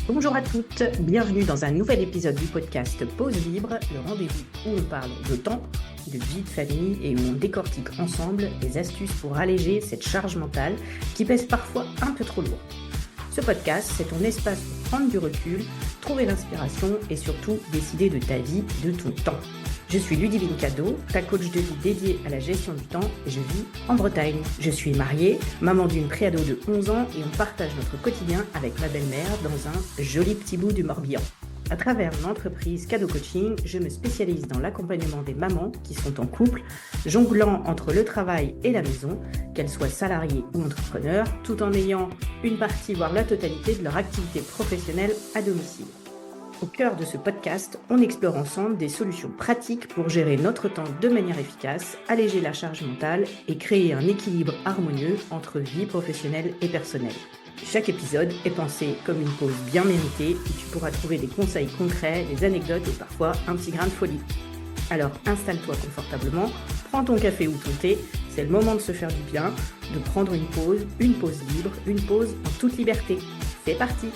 Bonjour à toutes, bienvenue dans un nouvel épisode du podcast Pause Libre, le rendez-vous où on parle de temps, de vie de famille et où on décortique ensemble des astuces pour alléger cette charge mentale qui pèse parfois un peu trop lourd. Ce podcast, c'est ton espace pour prendre du recul, trouver l'inspiration et surtout décider de ta vie, de ton temps. Je suis Ludivine Cadeau, ta coach de vie dédiée à la gestion du temps et je vis en Bretagne. Je suis mariée, maman d'une préado de 11 ans et on partage notre quotidien avec ma belle-mère dans un joli petit bout du Morbihan. À travers mon entreprise Cadeau Coaching, je me spécialise dans l'accompagnement des mamans qui sont en couple, jonglant entre le travail et la maison, qu'elles soient salariées ou entrepreneurs, tout en ayant une partie, voire la totalité de leur activité professionnelle à domicile. Au cœur de ce podcast, on explore ensemble des solutions pratiques pour gérer notre temps de manière efficace, alléger la charge mentale et créer un équilibre harmonieux entre vie professionnelle et personnelle. Chaque épisode est pensé comme une pause bien méritée où tu pourras trouver des conseils concrets, des anecdotes et parfois un petit grain de folie. Alors installe-toi confortablement, prends ton café ou ton thé, c'est le moment de se faire du bien, de prendre une pause libre, une pause en toute liberté. C'est parti!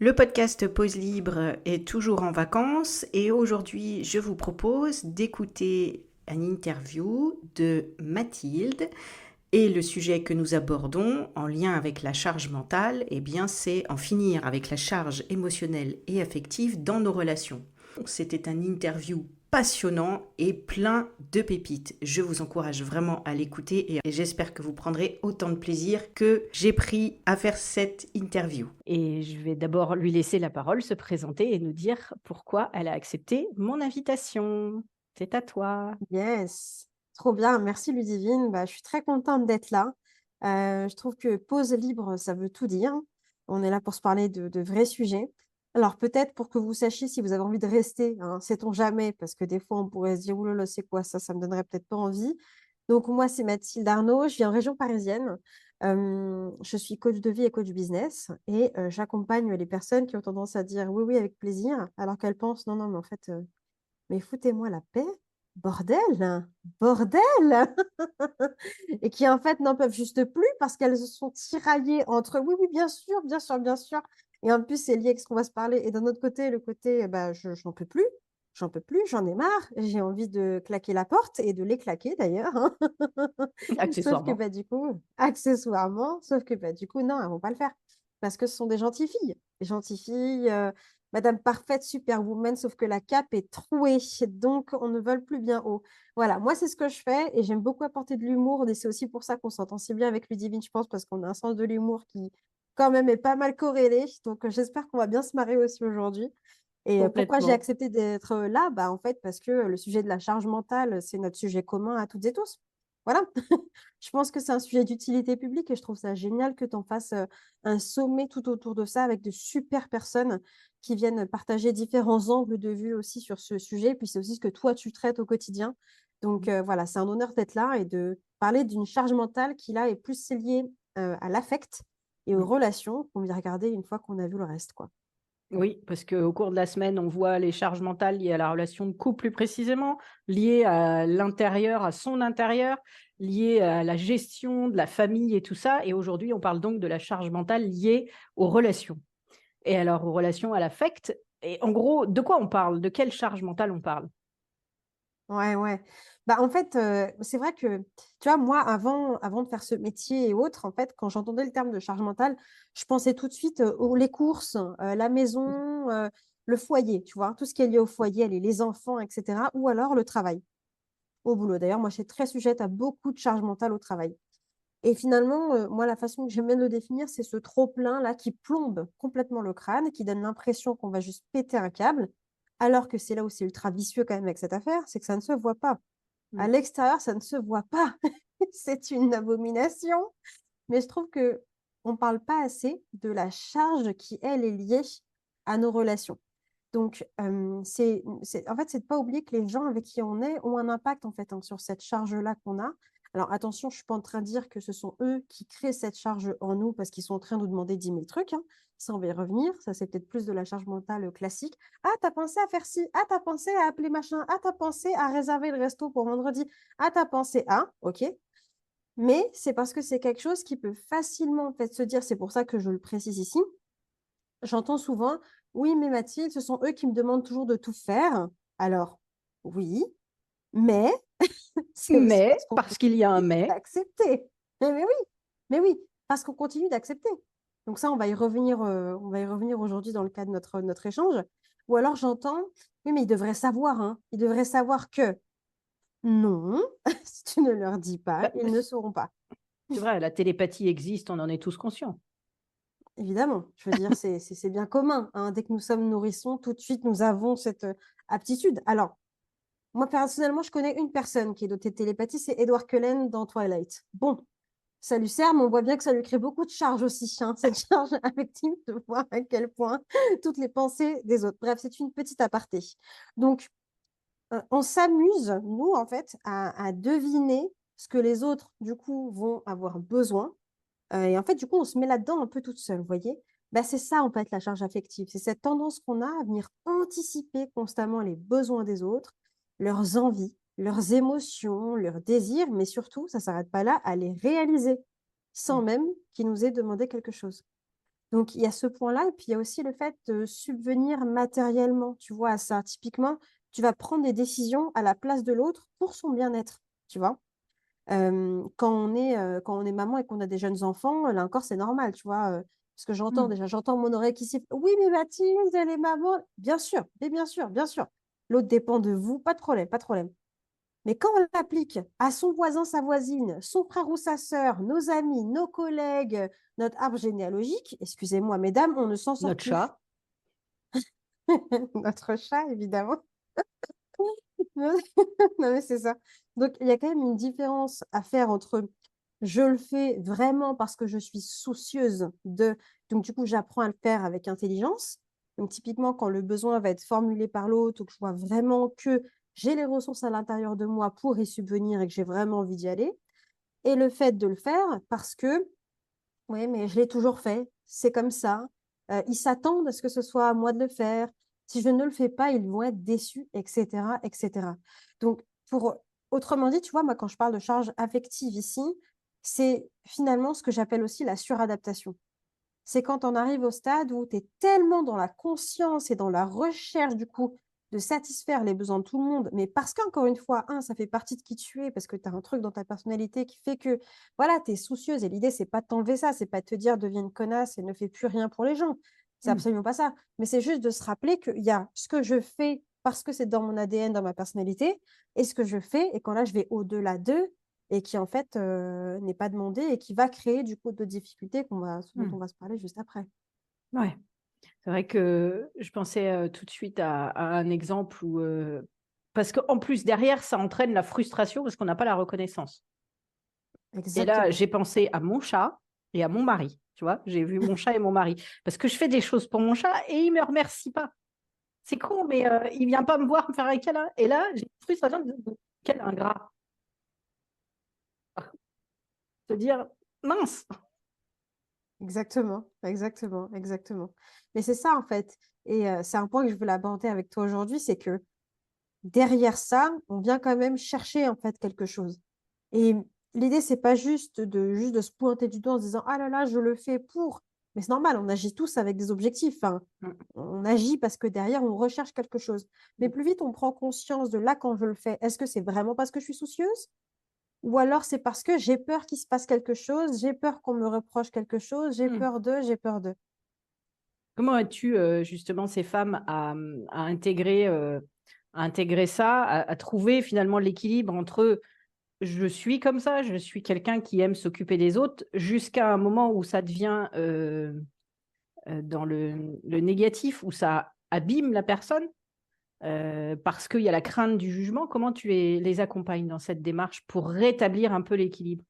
Le podcast Pause Libre est toujours en vacances et aujourd'hui je vous propose d'écouter une interview de Mathilde et le sujet que nous abordons en lien avec la charge mentale, c'est en finir avec la charge émotionnelle et affective dans nos relations. C'était un interview passionnant et plein de pépites. Je vous encourage vraiment à l'écouter et j'espère que vous prendrez autant de plaisir que j'ai pris à faire cette interview. Et je vais d'abord lui laisser la parole, se présenter et nous dire pourquoi elle a accepté mon invitation. C'est à toi. Yes, trop bien. Merci Ludivine. Je suis très contente d'être là. Je trouve que pause libre, ça veut tout dire. On est là pour se parler de vrais sujets. Alors peut-être pour que vous sachiez si vous avez envie de rester, hein, sait-on jamais, parce que des fois on pourrait se dire, ouh là là, c'est quoi ça? Ça me donnerait peut-être pas envie. Donc moi, c'est Mathilde Arnaud, je viens en région parisienne. Je suis coach de vie et coach business et j'accompagne les personnes qui ont tendance à dire oui, oui, avec plaisir, alors qu'elles pensent non, non, mais en fait, mais foutez-moi la paix. Bordel, bordel! Et qui en fait n'en peuvent juste plus parce qu'elles se sont tiraillées entre oui, oui, bien sûr, bien sûr, bien sûr. Et en plus, c'est lié avec ce qu'on va se parler. Et d'un autre côté, le côté, j'en peux plus, j'en ai marre, j'ai envie de claquer la porte et de les claquer d'ailleurs, hein. Sauf que Accessoirement. du coup, accessoirement, sauf que du coup, non, elles vont pas le faire. Parce que ce sont des gentilles filles. Des gentilles filles, Madame Parfaite, Superwoman, sauf que la cape est trouée, donc on ne vole plus bien haut. Voilà, moi, c'est ce que je fais et j'aime beaucoup apporter de l'humour et c'est aussi pour ça qu'on s'entend si bien avec Ludivine, je pense, parce qu'on a un sens de l'humour qui, quand même, est pas mal corrélé. Donc, j'espère qu'on va bien se marrer aussi aujourd'hui. Et pourquoi j'ai Complètement. accepté d'être là? En fait, parce que le sujet de la charge mentale, c'est notre sujet commun à toutes et tous. Voilà. Je pense que c'est un sujet d'utilité publique et je trouve ça génial que tu en fasses un sommet tout autour de ça avec de super personnes qui viennent partager différents angles de vue aussi sur ce sujet. Puis c'est aussi ce que toi, tu traites au quotidien. Donc voilà, c'est un honneur d'être là et de parler d'une charge mentale qui là est plus liée à l'affect et aux relations qu'on vient regarder une fois qu'on a vu le reste, quoi. Oui, parce qu'au cours de la semaine, on voit les charges mentales liées à la relation de couple plus précisément, liées à l'intérieur, à son intérieur, liées à la gestion de la famille et tout ça. Et aujourd'hui, on parle donc de la charge mentale liée aux relations. Et alors, aux relations, à l'affect. Et en gros, de quoi on parle? De quelle charge mentale on parle? Ouais, ouais. En fait, c'est vrai que, tu vois, moi, avant de faire ce métier et autres, en fait, quand j'entendais le terme de charge mentale, je pensais tout de suite, aux les courses, la maison, le foyer, tu vois? Tout ce qui est lié au foyer, les enfants et cetera ou alors le travail, au boulot. D'ailleurs, moi, je suis très sujette à beaucoup de charge mentale au travail et finalement, moi, la façon que j'aime bien de le définir, c'est ce trop-plein là qui plombe complètement le crâne, qui donne l'impression qu'on va juste péter un câble, alors que c'est là où c'est ultra vicieux quand même avec cette affaire, c'est que ça ne se voit pas. À Mm. l'extérieur, ça ne se voit pas. C'est une abomination. Mais je trouve que on parle pas assez de la charge qui, elle, est liée à nos relations. Donc, c'est en fait, c'est de pas oublier que les gens avec qui on est ont un impact, en fait, hein, sur cette charge-là qu'on a. Alors attention, je suis pas en train de dire que ce sont eux qui créent cette charge en nous parce qu'ils sont en train de nous demander 10 000 trucs, hein. Ça, on va y revenir. Ça, c'est peut-être plus de la charge mentale, classique. «Ah, tu as pensé à faire ci? Ah, tu as pensé à appeler machin? Ah, tu as pensé à réserver le resto pour vendredi? Ah, tu as pensé à?» OK. Mais c'est parce que c'est quelque chose qui peut facilement en fait, se dire, c'est pour ça que je le précise ici. J'entends souvent, oui, mais Mathilde, ce sont eux qui me demandent toujours de tout faire. Alors, oui, mais c'est aussi Mais, parce qu'on parce qu'il y a un continue mais, d'accepter. Mais oui, parce qu'on continue d'accepter. Donc ça, on va y revenir aujourd'hui dans le cadre de notre échange. Ou alors j'entends, oui, mais ils devraient savoir, hein. Ils devraient savoir que non, si tu ne leur dis pas, bah, ils ne sauront pas. c'est vrai, la télépathie existe, on en est tous conscients. Évidemment, je veux dire, c'est bien commun, hein. Dès que nous sommes nourrissons, tout de suite, nous avons cette aptitude. Alors, moi, personnellement, je connais une personne qui est dotée de télépathie, c'est Edward Cullen dans Twilight. Bon, ça lui sert, mais on voit bien que ça lui crée beaucoup de charges aussi, hein, cette charge affective, de voir à quel point toutes les pensées des autres. Bref, c'est une petite aparté. Donc, on s'amuse, nous, en fait, à deviner ce que les autres, du coup, vont avoir besoin. Et en fait, du coup, on se met là-dedans un peu toute seule, vous voyez? Bah, c'est ça, en fait, la charge affective. C'est cette tendance qu'on a à venir anticiper constamment les besoins des autres, leurs envies, leurs émotions, leurs désirs, mais surtout, ça ne s'arrête pas là, à les réaliser sans même qu'il nous ait demandé quelque chose. Donc, il y a ce point-là, et puis il y a aussi le fait de subvenir matériellement, tu vois, à ça. Typiquement, tu vas prendre des décisions à la place de l'autre pour son bien-être, tu vois. Quand on est maman et qu'on a des jeunes enfants, là encore, c'est normal, tu vois. Parce que j'entends Mm. déjà, j'entends mon oreille qui siffle. Oui, mais Mathilde, elle est maman. Bien sûr, mais bien sûr, bien sûr. L'autre dépend de vous, pas de problème, pas de problème. Mais quand on l'applique à son voisin, sa voisine, son frère ou sa sœur, nos amis, nos collègues, notre arbre généalogique, excusez-moi, mesdames, on ne s'en sort Notre plus. chat, Notre chat, évidemment. Non, mais c'est ça. Donc, il y a quand même une différence à faire entre je le fais vraiment parce que je suis soucieuse de. Donc, du coup, j'apprends à le faire avec intelligence. Donc, typiquement, quand le besoin va être formulé par l'autre ou que je vois vraiment que j'ai les ressources à l'intérieur de moi pour y subvenir et que j'ai vraiment envie d'y aller. Et le fait de le faire parce que, oui, mais je l'ai toujours fait, c'est comme ça. Ils s'attendent à ce que ce soit à moi de le faire. Si je ne le fais pas, ils vont être déçus, etc., etc. Donc, autrement dit, tu vois, moi, quand je parle de charge affective ici, c'est finalement ce que j'appelle aussi la suradaptation. C'est quand on arrive au stade où tu es tellement dans la conscience et dans la recherche, du coup, de satisfaire les besoins de tout le monde, mais parce qu'encore une fois, ça fait partie de qui tu es, parce que tu as un truc dans ta personnalité qui fait que, voilà, tu es soucieuse, et l'idée, c'est pas de t'enlever ça, c'est pas de te dire, deviens une connasse et ne fais plus rien pour les gens. C'est mm. absolument pas ça. Mais c'est juste de se rappeler qu'il y a ce que je fais parce que c'est dans mon ADN, dans ma personnalité, et ce que je fais, et quand là, je vais au-delà d'eux, et qui en fait n'est pas demandé et qui va créer du coup de difficultés dont on Mm. va se parler juste après. Ouais. C'est vrai que je pensais tout de suite à un exemple où, parce qu'en plus, derrière, ça entraîne la frustration parce qu'on n'a pas la reconnaissance. Et là, Exactement. j'ai pensé à mon chat et à mon mari. Tu vois, j'ai vu mon chat et mon mari. Parce que je fais des choses pour mon chat et il ne me remercie pas. C'est con, mais il ne vient pas me voir me faire un câlin. Et là, j'ai une frustration de quel ingrat. Se dire, mince. Exactement, exactement, exactement. Mais c'est ça en fait. Et c'est un point que je voulais aborder avec toi aujourd'hui, c'est que derrière ça, on vient quand même chercher en fait quelque chose. Et l'idée, c'est pas juste de se pointer du doigt en se disant, ah là là, je le fais pour. Mais c'est normal, on agit tous avec des objectifs, hein. On agit parce que derrière, on recherche quelque chose. Mais plus vite on prend conscience de là quand je le fais, est-ce que c'est vraiment parce que je suis soucieuse? Ou alors c'est parce que j'ai peur qu'il se passe quelque chose, j'ai peur qu'on me reproche quelque chose, Mm. j'ai peur de. Comment as-tu justement ces femmes à intégrer ça, à trouver finalement l'équilibre entre je suis comme ça, je suis quelqu'un qui aime s'occuper des autres, jusqu'à un moment où ça devient dans le négatif, où ça abîme la personne, parce qu'il y a la crainte du jugement. Comment tu les accompagnes dans cette démarche pour rétablir un peu l'équilibre?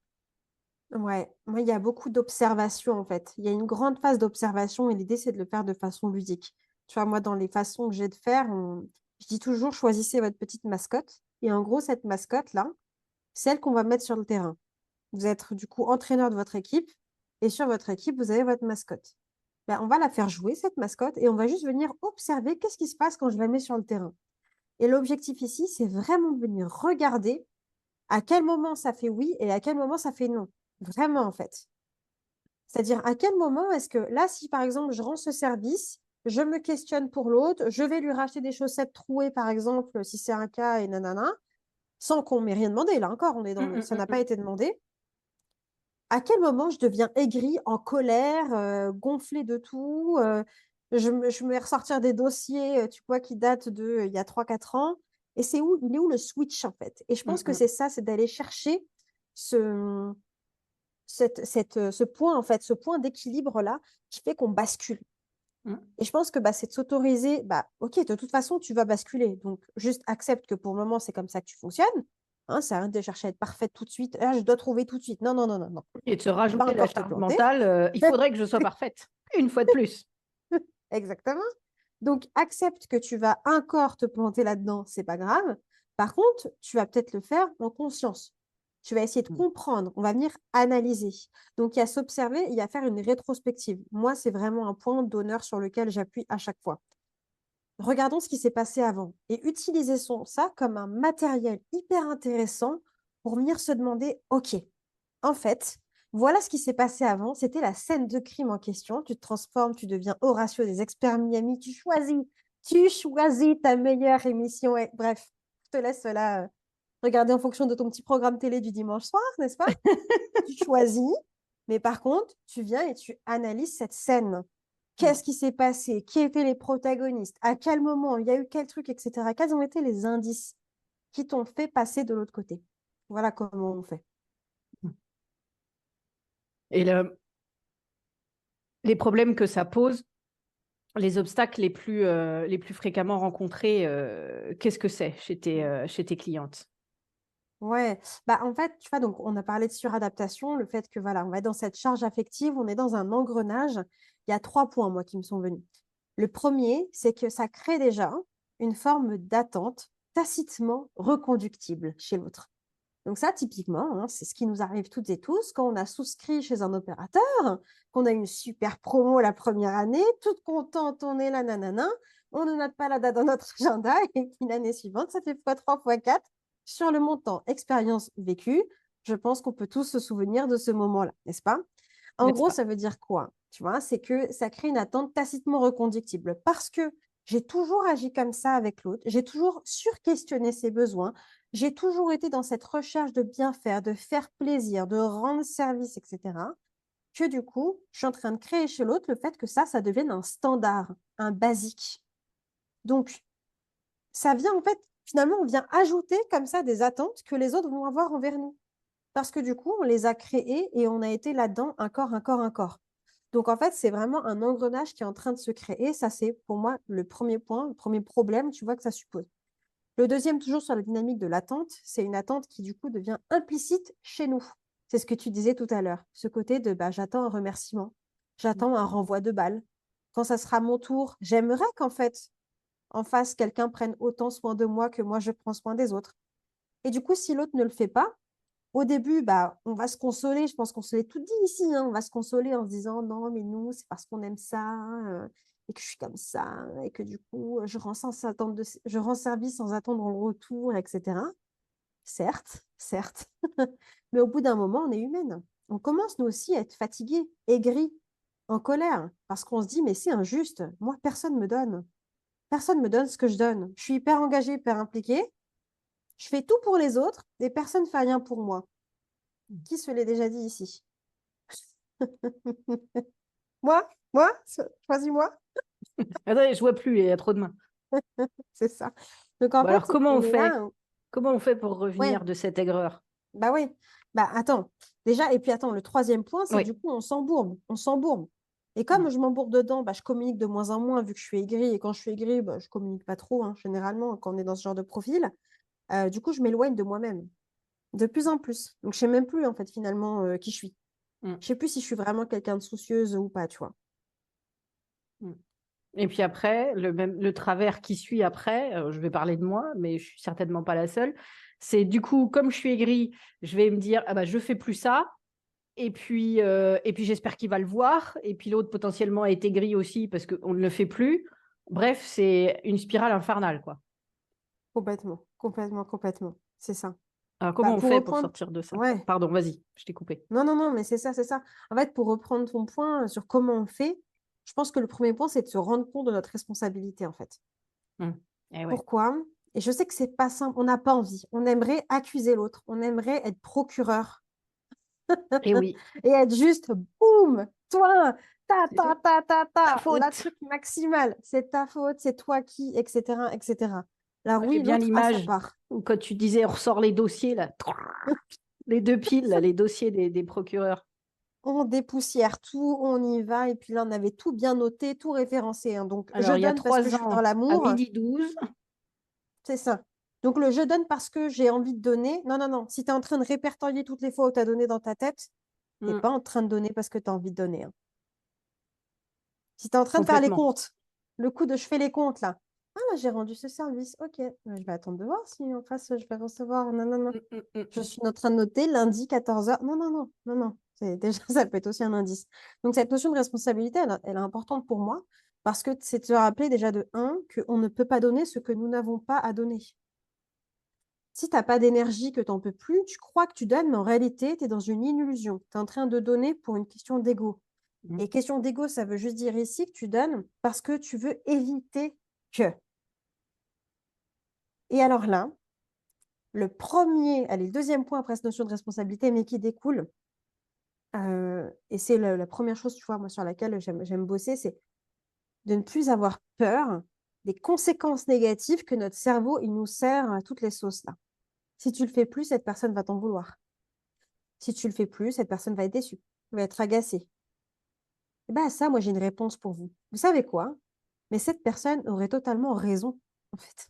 Ouais, moi, il y a beaucoup d'observation en fait. Il y a une grande phase d'observation et l'idée, c'est de le faire de façon ludique. Tu vois, moi, dans les façons que j'ai de faire, je dis toujours, choisissez votre petite mascotte. Et en gros, cette mascotte-là, celle qu'on va mettre sur le terrain. Vous êtes du coup entraîneur de votre équipe et sur votre équipe, vous avez votre mascotte. Ben, on va la faire jouer, cette mascotte, et on va juste venir observer qu'est-ce qui se passe quand je la mets sur le terrain. Et l'objectif ici, c'est vraiment de venir regarder À quel moment ça fait oui et à quel moment ça fait non? Vraiment, en fait. C'est-à-dire, à quel moment est-ce que là, si par exemple, je rends ce service, je me questionne pour l'autre, je vais lui racheter des chaussettes trouées, par exemple, si c'est un cas, et nanana, sans qu'on m'ait rien demandé. Là encore, ça n'a pas été demandé. À quel moment je deviens aigrie, en colère, gonflée de tout, je me vais ressortir des dossiers, tu vois, qui datent de il y a 3 4 ans. Et il est où le switch, en fait? Et je pense que c'est ça, c'est d'aller chercher ce, ce point, en fait, ce point d'équilibre-là qui fait qu'on bascule. Et je pense que c'est de s'autoriser, ok, de toute façon, tu vas basculer. Donc, juste accepte que pour le moment, c'est comme ça que tu fonctionnes. Hein, ça arrête de chercher à être parfaite tout de suite. Ah, je dois trouver tout de suite. Non, non, non, non, non. Et de se Tu vas rajouter la encore te charge planter. mentale, il faudrait que je sois parfaite, une fois de plus. Exactement. Donc, accepte que tu vas encore te planter là-dedans, c'est pas grave. Par contre, tu vas peut-être le faire en conscience. Tu vas essayer de comprendre, on va venir analyser. Donc, il y a s'observer, il y a faire une rétrospective. Moi, c'est vraiment un point d'honneur sur lequel j'appuie à chaque fois. Regardons ce qui s'est passé avant et utilisons ça comme un matériel hyper intéressant pour venir se demander, OK, en fait, voilà ce qui s'est passé avant. C'était la scène de crime en question. Tu te transformes, tu deviens Horatio des experts Miami. Tu choisis ta meilleure émission. Et, bref, je te laisse là regarder en fonction de ton petit programme télé du dimanche soir, n'est-ce pas? Tu choisis, mais par contre, tu viens et tu analyses cette scène. Qu'est-ce qui s'est passé? Qui étaient les protagonistes? À quel moment? Il y a eu quel truc, etc. Quels ont été les indices qui t'ont fait passer de l'autre côté? Voilà comment on fait. Et les problèmes que ça pose, les obstacles les plus fréquemment rencontrés, qu'est-ce que c'est chez tes clientes? Ouais, en fait, tu vois, donc on a parlé de suradaptation, le fait que voilà, on va être dans cette charge affective, on est dans un engrenage. Il y a 3 points, moi, qui me sont venus. Le premier, c'est que ça crée déjà une forme d'attente tacitement reconductible chez l'autre. Donc ça, typiquement, hein, c'est ce qui nous arrive toutes et tous quand on a souscrit chez un opérateur, qu'on a une super promo la première année, toute contente, on est là, nanana, on ne note pas la date dans notre agenda et puis l'année suivante, ça fait x3, x4 sur le montant expérience vécue. Je pense qu'on peut tous se souvenir de ce moment-là, n'est-ce pas? En N'est-ce gros, pas? ça veut dire quoi? Tu vois, c'est que ça crée une attente tacitement reconductible parce que j'ai toujours agi comme ça avec l'autre, j'ai toujours surquestionné ses besoins, j'ai toujours été dans cette recherche de bien faire, de faire plaisir, de rendre service, etc. Que du coup, je suis en train de créer chez l'autre le fait que ça devienne un standard, un basique. Donc, ça vient en fait, finalement, on vient ajouter comme ça des attentes que les autres vont avoir envers nous. Parce que du coup, on les a créées et on a été là-dedans un corps. Donc, en fait, c'est vraiment un engrenage qui est en train de se créer. Ça, c'est pour moi le premier point, le premier problème, tu vois, que ça suppose. Le deuxième, toujours sur la dynamique de l'attente, c'est une attente qui, du coup, devient implicite chez nous. C'est ce que tu disais tout à l'heure. Ce côté de j'attends un remerciement, j'attends un renvoi de balle. Quand ça sera mon tour, j'aimerais qu'en fait, en face, quelqu'un prenne autant soin de moi que moi, je prends soin des autres. Et du coup, si l'autre ne le fait pas, au début, on va se consoler. Je pense qu'on se l'est tout dit ici. Hein. On va se consoler en se disant non, mais nous, c'est parce qu'on aime ça et que je suis comme ça et que du coup, je rends service sans attendre en retour, etc. Certes, certes. Mais au bout d'un moment, on est humaine. On commence nous aussi à être fatigués, aigris, en colère parce qu'on se dit mais c'est injuste. Moi, personne ne me donne. Personne ne me donne ce que je donne. Je suis hyper engagée, hyper impliquée. Je fais tout pour les autres et personne ne fait rien pour moi. Qui se l'est déjà dit ici? Moi, choisis-moi. Attendez, je vois plus, il y a trop de mains. C'est ça. Donc en Bon, alors, fait, on est là. comment on fait pour Ouais, revenir de cette aigreur? bah oui. Attends. Déjà, et puis attends, le troisième point, c'est Oui. du coup, on s'embourbe. On s'embourbe. Et comme je m'embourbe dedans, je communique de moins en moins vu que je suis aigrie. Et quand je suis aigrie, je communique pas trop, hein, généralement, quand on est dans ce genre de profil. Du coup, je m'éloigne de moi-même. De plus en plus. Donc, je sais même plus, en fait, finalement, qui je suis. Je sais plus si je suis vraiment quelqu'un de soucieuse ou pas, tu vois. Et puis après, le travers qui suit après, je vais parler de moi, mais je suis certainement pas la seule. C'est du coup, comme je suis aigrie, je vais me dire, ah bah, je fais plus ça. Et puis j'espère qu'il va le voir. Et puis l'autre potentiellement est aigri aussi parce qu'on ne le fait plus. Bref, c'est une spirale infernale, quoi. Complètement, complètement, complètement. C'est ça. Alors, comment on Pour fait pour reprendre, sortir de ça? ouais, Pardon, vas-y, je t'ai coupé. non, non, non, mais c'est ça, c'est ça. En fait, pour reprendre ton point sur comment on fait, je pense que le premier point, c'est de se rendre compte de notre responsabilité, en fait. Mmh. Eh ouais. Pourquoi? Et je sais que c'est pas simple, on n'a pas envie. On aimerait accuser l'autre, on aimerait être procureur Et oui, et être juste, boum, toi, c'est ta la faute. truc maximal, c'est ta faute, c'est toi qui, etc., etc. Là, Moi, j'ai oui, bien l'autre a sa l'image part. où quand tu disais on ressort les dossiers, là, les deux piles, là, les dossiers des procureurs. On dépoussière tout, on y va. Et puis là, on avait tout bien noté, tout référencé, hein. Donc, je Alors, il y a donne parce que 3 je suis dans ans, à l'amour. 12h12. C'est ça. Donc, le je donne parce que j'ai envie de donner. Non, non, non. Si tu es en train de répertorier toutes les fois où tu as donné dans ta tête, tu n'es Mmh, pas en train de donner parce que tu as envie de donner, hein. Si tu es en train de faire les complètement. comptes, le coup de je fais les comptes là. Ah, là, j'ai rendu ce service. Ok. Je vais attendre de voir si en face je vais recevoir. Non, non, non. Mmh, mmh, mmh, Je mmh. suis en train de noter lundi 14h. Non, non, non, non, non. Déjà, ça peut être aussi un indice. Donc, cette notion de responsabilité, elle est importante pour moi parce que c'est de se rappeler déjà de un, qu'on ne peut pas donner ce que nous n'avons pas à donner. Si tu n'as pas d'énergie, que tu n'en peux plus, tu crois que tu donnes, mais en réalité, tu es dans une illusion. Tu es en train de donner pour une question d'ego. Mmh. Et question d'ego, ça veut juste dire ici que tu donnes parce que tu veux éviter que. Et alors là, le deuxième point après cette notion de responsabilité, mais qui découle, et c'est la première chose, tu vois, moi, sur laquelle j'aime bosser, c'est de ne plus avoir peur des conséquences négatives que notre cerveau, il nous sert à toutes les sauces là. Si tu le fais plus, cette personne va t'en vouloir. Si tu le fais plus, cette personne va être déçue, va être agacée. Et bien, ça, moi, j'ai une réponse pour vous. Vous savez quoi? Mais cette personne aurait totalement raison, en fait.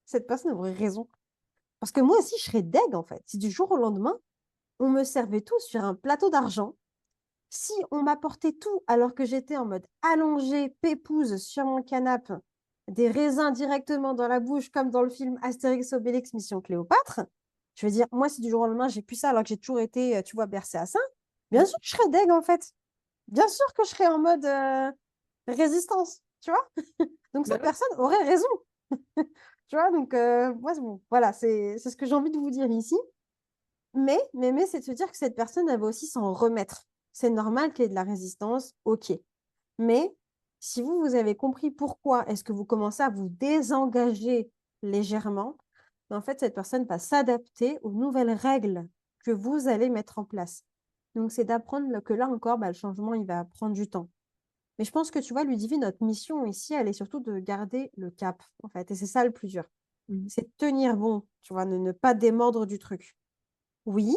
Cette personne aurait raison. Parce que moi aussi, je serais deg, en fait. Si du jour au lendemain, on me servait tout sur un plateau d'argent, si on m'apportait tout alors que j'étais en mode allongée, pépouse sur mon canapé, des raisins directement dans la bouche, comme dans le film Astérix Obélix Mission Cléopâtre, je veux dire, moi, si du jour au lendemain, j'ai plus ça alors que j'ai toujours été, tu vois, bercée à ça, bien sûr que je serais deg, en fait. Bien sûr que je serais en mode résistance, tu vois. Donc, Bah cette ouais. personne aurait raison. Tu vois, donc, moi, bon, voilà, c'est ce que j'ai envie de vous dire ici. Mais c'est de se dire que cette personne, elle va aussi s'en remettre. C'est normal qu'il y ait de la résistance, ok. Mais si vous avez compris pourquoi est-ce que vous commencez à vous désengager légèrement, ben, en fait, cette personne va s'adapter aux nouvelles règles que vous allez mettre en place. Donc, c'est d'apprendre que là encore, bah, le changement, il va prendre du temps. Mais je pense que, tu vois, Ludivine, notre mission ici, elle est surtout de garder le cap, en fait. Et c'est ça le plus dur. Mmh. C'est de tenir bon, tu vois, ne pas démordre du truc. Oui,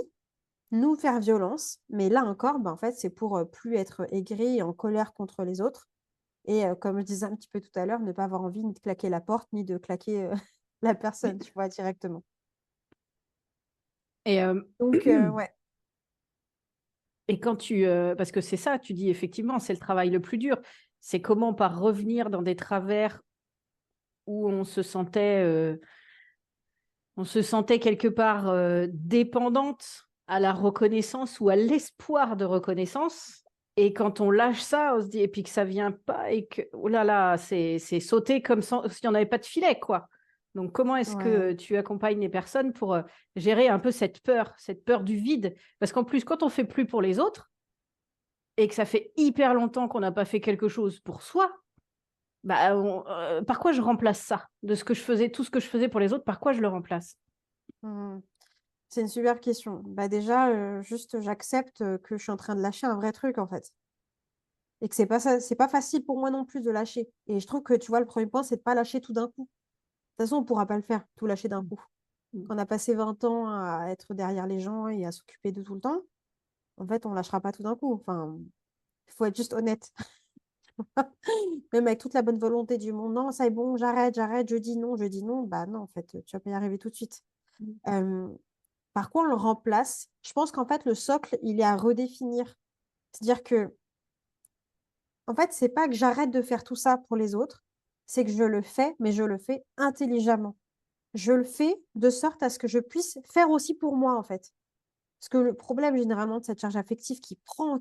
nous faire violence, mais là encore, bah, en fait, c'est pour plus être aigri et en colère contre les autres. Et comme je disais un petit peu tout à l'heure, ne pas avoir envie ni de claquer la porte, ni de claquer la personne, tu vois, directement. Et, Donc, ouais. et quand parce que c'est ça, tu dis effectivement, c'est le travail le plus dur. C'est comment par revenir dans des travers où on se sentait quelque part dépendante à la reconnaissance ou à l'espoir de reconnaissance. Et quand on lâche ça, on se dit, et puis que ça vient pas, et que, oh là là, c'est sauter comme s'il n'y en avait pas de filet, quoi. Donc, comment est-ce Ouais. que tu accompagnes les personnes pour gérer un peu cette peur du vide? Parce qu'en plus, quand on fait plus pour les autres, et que ça fait hyper longtemps qu'on n'a pas fait quelque chose pour soi, bah, par quoi je remplace ça? De ce que je faisais, tout ce que je faisais pour les autres, par quoi je le remplace? Mhm. C'est une super question. Bah déjà, juste j'accepte que je suis en train de lâcher un vrai truc, en fait. Et que c'est pas ça, c'est pas facile pour moi non plus de lâcher. Et je trouve que, tu vois, le premier point, c'est de pas lâcher tout d'un coup. De toute façon, on pourra pas le faire, tout lâcher d'un coup. Mm. Quand on a passé 20 ans à être derrière les gens et à s'occuper de tout le temps, en fait, on lâchera pas tout d'un coup. Enfin, il faut être juste honnête. Même avec toute la bonne volonté du monde, non, ça est bon, j'arrête, je dis non, bah non, en fait, tu vas pas y arriver tout de suite. Euh, Par contre, on le remplace. Je pense qu'en fait, le socle, il est à redéfinir. C'est-à-dire que, en fait, c'est pas que j'arrête de faire tout ça pour les autres, c'est que je le fais, mais je le fais intelligemment. Je le fais de sorte à ce que je puisse faire aussi pour moi, en fait. Parce que le problème, généralement, de cette charge affective qui prend,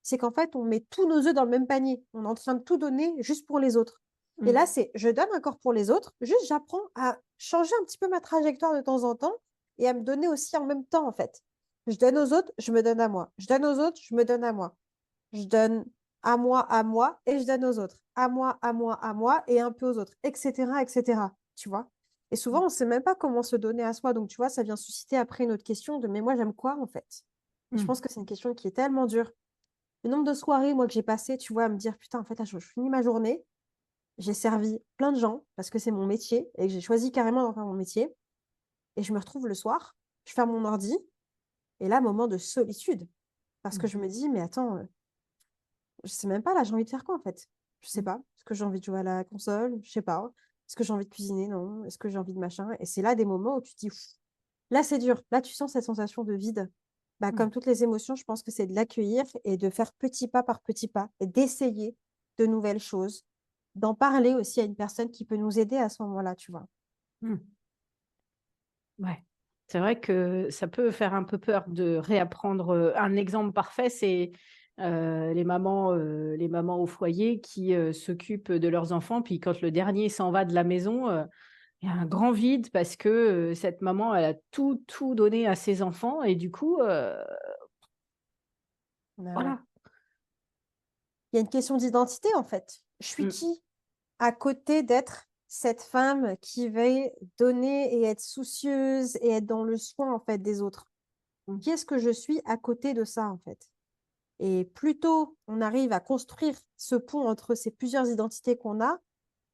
c'est qu'en fait, on met tous nos œufs dans le même panier. On est en train de tout donner juste pour les autres. Et Mm. là, c'est je donne encore pour les autres, juste j'apprends à changer un petit peu ma trajectoire de temps en temps et à me donner aussi en même temps, en fait. Je donne aux autres, je me donne à moi. Je donne aux autres, je me donne à moi. Je donne à moi, et je donne aux autres. À moi, et un peu aux autres, etc., etc. Tu vois? Et souvent, on ne sait même pas comment se donner à soi. Donc, tu vois, ça vient susciter après une autre question de, mais moi, j'aime quoi, en fait? Et je Mm. pense que c'est une question qui est tellement dure. Le nombre de soirées, moi, que j'ai passé, tu vois, à me dire, putain, en fait, là, je finis ma journée, j'ai servi plein de gens parce que c'est mon métier et que j'ai choisi carrément d'en faire mon métier. Et je me retrouve le soir, je ferme mon ordi, et là, moment de solitude. Parce que Mm. je me dis, mais attends, je sais même pas, là, j'ai envie de faire quoi, en fait? Je sais Mm. pas. Est-ce que j'ai envie de jouer à la console? Je sais pas. Est-ce que j'ai envie de cuisiner? Non. Est-ce que j'ai envie de machin? Et c'est là des moments où tu te dis, pff, là, c'est dur. Là, tu sens cette sensation de vide. Bah, Mm. comme toutes les émotions, je pense que c'est de l'accueillir et de faire petit pas par petit pas et d'essayer de nouvelles choses, d'en parler aussi à une personne qui peut nous aider à ce moment-là, tu vois. Mm. Ouais. C'est vrai que ça peut faire un peu peur de réapprendre. Un exemple parfait, c'est les mamans au foyer qui s'occupent de leurs enfants. Puis quand le dernier s'en va de la maison, il y a un grand vide parce que cette maman, elle a tout donné à ses enfants. Et du coup, Bah ouais. voilà. Il y a une question d'identité, en fait. Je suis Mm. qui à côté d'être cette femme qui va donner et être soucieuse et être dans le soin, en fait, des autres? Mm. Qui est-ce que je suis à côté de ça, en fait? Et plus tôt on arrive à construire ce pont entre ces plusieurs identités qu'on a,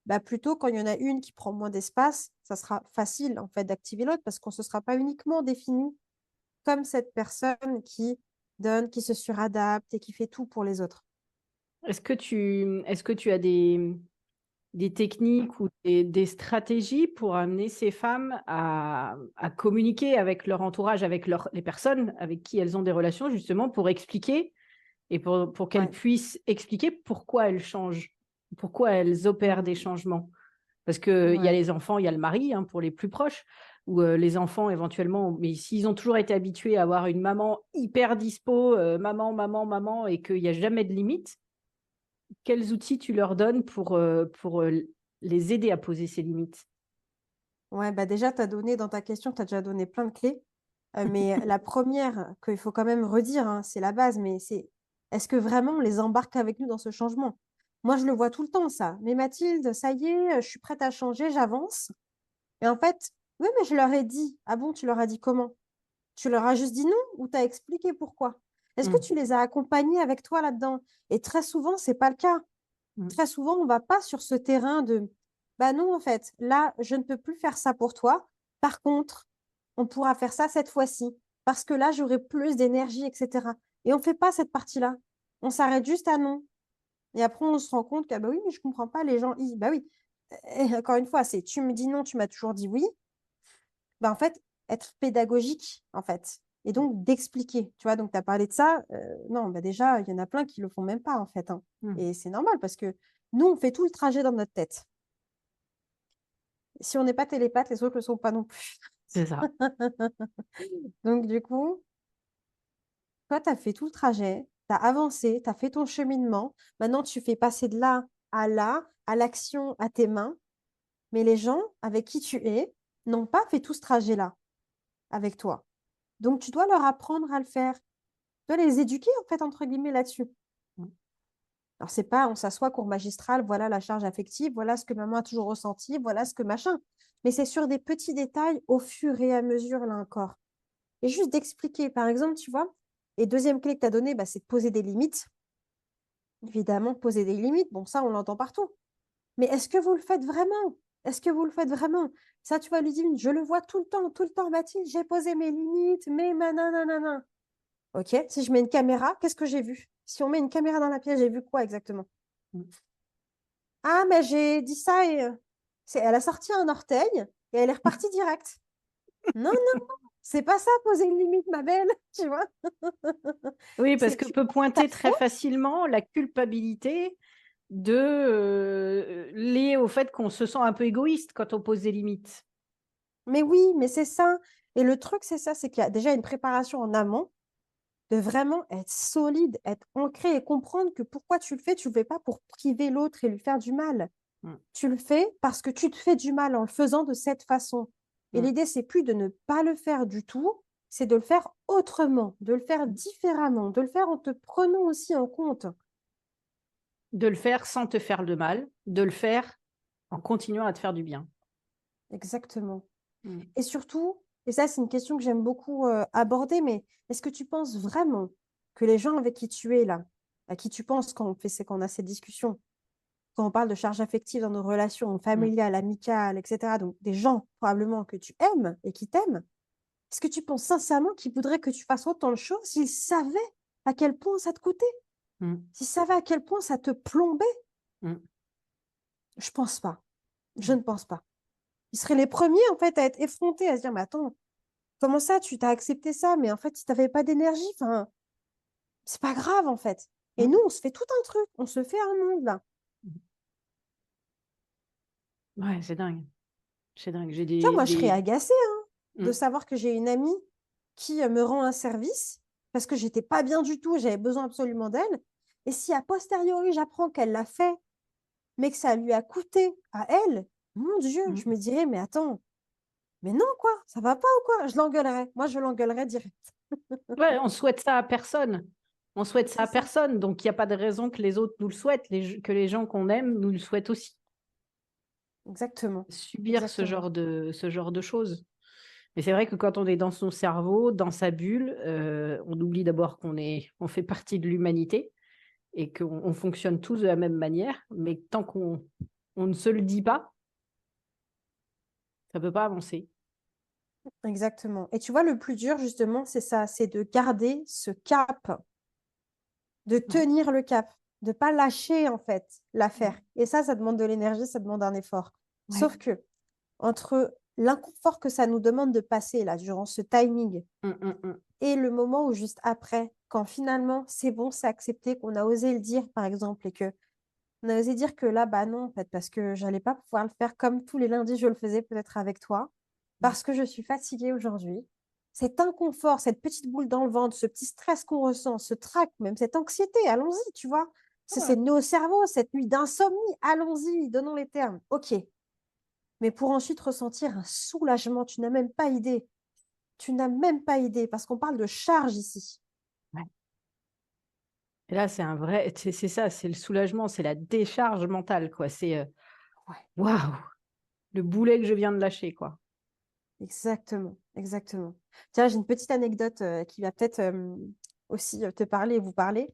bah plutôt quand il y en a une qui prend moins d'espace, ça sera facile en fait d'activer l'autre parce qu'on ne se sera pas uniquement défini comme cette personne qui donne, qui se suradapte et qui fait tout pour les autres. Est-ce que tu as des techniques ou des stratégies pour amener ces femmes à communiquer avec leur entourage, avec les personnes avec qui elles ont des relations, justement, pour expliquer et pour qu'elles Ouais. puissent expliquer pourquoi elles changent, pourquoi elles opèrent des Mm. changements. Parce qu'il y a Ouais. les enfants, il y a le mari, hein, pour les plus proches, ou les enfants éventuellement, mais s'ils ont toujours été habitués à avoir une maman hyper dispo, maman, maman, maman, et qu'il n'y a jamais de limite, quels outils tu leur donnes pour les aider à poser ces limites? Ouais, bah déjà, tu as donné dans ta question, tu as déjà donné plein de clés. Mais la première qu'il faut quand même redire, hein, c'est la base, mais c'est est-ce que vraiment on les embarque avec nous dans ce changement? Moi, je le vois tout le temps, ça. Mais Mathilde, ça y est, je suis prête à changer, j'avance. Et en fait, oui, mais je leur ai dit. Ah bon, tu leur as dit comment? Tu leur as juste dit non ou tu as expliqué pourquoi? Est-ce que Mm, tu les as accompagnés avec toi là-dedans? Et très souvent, c'est pas le cas. mm. Très souvent, on va pas sur ce terrain de bah non, en fait, là, je ne peux plus faire ça pour toi. Par contre, on pourra faire ça cette fois-ci parce que là, j'aurai plus d'énergie, etc. Et on fait pas cette partie-là. On s'arrête juste à non. Et après, on se rend compte que bah oui, mais je comprends pas les gens. Bah oui. Et encore une fois, c'est tu me dis non, tu m'as toujours dit oui. Bah en fait, être pédagogique, en fait. Et donc d'expliquer. Tu vois, donc tu as parlé de ça. Non, bah déjà, il y en a plein qui le font même pas, en fait, hein. Mm. Et c'est normal parce que nous, on fait tout le trajet dans notre tête. Si on n'est pas télépathe, les autres ne le sont pas non plus. C'est ça. Donc, du coup, toi, tu as fait tout le trajet, tu as avancé, tu as fait ton cheminement. Maintenant, tu fais passer de là, à l'action, à tes mains. Mais les gens avec qui tu es n'ont pas fait tout ce trajet-là avec toi. Donc, tu dois leur apprendre à le faire. Tu dois les éduquer, en fait, entre guillemets, là-dessus. Mm. Alors, c'est pas, on s'assoit, cours magistral, voilà la charge affective, voilà ce que maman a toujours ressenti, voilà ce que machin. Mais c'est sur des petits détails au fur et à mesure, là encore. Et juste d'expliquer, par exemple, tu vois. Et deuxième clé que tu as donnée, bah, c'est de poser des limites. Évidemment, poser des limites, bon, ça, on l'entend partout. Mais est-ce que vous le faites vraiment? Est-ce que vous le faites vraiment? Ça, tu vois, Ludivine, je le vois tout le temps, Mathilde, j'ai posé mes limites, mais nanana. Ok, si je mets une caméra, qu'est-ce que j'ai vu? Si on met une caméra dans la pièce, j'ai vu quoi exactement? Mm. Ah, mais j'ai dit ça et elle a sorti un orteil et elle est repartie direct. Non, non, c'est pas ça, poser une limite, ma belle, tu vois? Oui, parce C'est que tu peut prends ta pointer très faute. facilement la culpabilité liée au fait qu'on se sent un peu égoïste quand on pose des limites. Mais oui, mais c'est ça. Et le truc, c'est ça, c'est qu'il y a déjà une préparation en amont de vraiment être solide, être ancré et comprendre que pourquoi tu le fais pas pour priver l'autre et lui faire du mal. Mm. Tu le fais parce que tu te fais du mal en le faisant de cette façon. Et l'idée, c'est plus de ne pas le faire du tout, c'est de le faire autrement, de le faire différemment, de le faire en te prenant aussi en compte. De le faire sans te faire de mal, de le faire en continuant à te faire du bien. Exactement. Mm. Et surtout, et ça, c'est une question que j'aime beaucoup aborder, mais est-ce que tu penses vraiment que les gens avec qui tu es là, à qui tu penses quand on a ces discussions, quand on parle de charge affective dans nos relations Mm. familiales, amicales, etc., donc des gens probablement que tu aimes et qui t'aiment, est-ce que tu penses sincèrement qu'ils voudraient que tu fasses autant de choses s'ils savaient à quel point ça te coûtait, Mm. s'ils savaient à quel point ça te plombait? Mm. Je pense pas. Je Mm. ne pense pas. Ils seraient les premiers, en fait, à être effrontés, à se dire, mais attends, comment ça, tu t'as accepté ça, mais en fait, si tu n'avais pas d'énergie, enfin, c'est pas grave, en fait. Et Mm. nous, on se fait tout un truc, on se fait un monde, là. Ouais, c'est dingue. C'est dingue. J'ai Tu vois, moi, je serais agacée de Mm. savoir que j'ai une amie qui me rend un service parce que j'étais pas bien du tout, j'avais besoin absolument d'elle. Et si a posteriori, j'apprends qu'elle l'a fait, mais que ça lui a coûté à elle, mon Dieu, Mm. je me dirais, mais attends, mais non, quoi, ça va pas ou quoi? Je l'engueulerais. Moi, je l'engueulerais direct. Ouais, on souhaite ça à personne. On souhaite ça C'est à ça. personne. Donc, il n'y a pas de raison que les autres nous le souhaitent, que les gens qu'on aime nous le souhaitent aussi. Exactement. Subir Exactement. ce genre de choses. Mais c'est vrai que quand on est dans son cerveau, dans sa bulle, on oublie d'abord on fait partie de l'humanité et qu'on fonctionne tous de la même manière. Mais tant on ne se le dit pas, ça ne peut pas avancer. Exactement. Et tu vois, le plus dur, justement, c'est ça, c'est de garder ce cap, de Ouais. tenir le cap, de pas lâcher, en fait, l'affaire. Et ça demande de l'énergie, ça demande un effort. Ouais. Sauf que, entre l'inconfort que ça nous demande de passer, là, durant ce timing, Mm. et le moment où juste après, quand finalement, c'est bon, c'est accepté, qu'on a osé le dire, par exemple, et que on a osé dire que là, bah non, en fait, parce que j'allais pas pouvoir le faire comme tous les lundis, je le faisais peut-être avec toi, Mm. parce que je suis fatiguée aujourd'hui. Cet inconfort, cette petite boule dans le ventre, ce petit stress qu'on ressent, ce trac, même cette anxiété, allons-y, tu vois. C'est Ouais. nos cerveaux, cette nuit d'insomnie, allons-y, donnons les termes. OK. Mais pour ensuite ressentir un soulagement, tu n'as même pas idée. Tu n'as même pas idée, parce qu'on parle de charge ici. Ouais. Et là, c'est un vrai, c'est ça, c'est le soulagement, c'est la décharge mentale, quoi. C'est Ouais. waouh, le boulet que je viens de lâcher, quoi. Exactement, exactement. Tiens, j'ai une petite anecdote qui va peut-être aussi te parler et vous parler.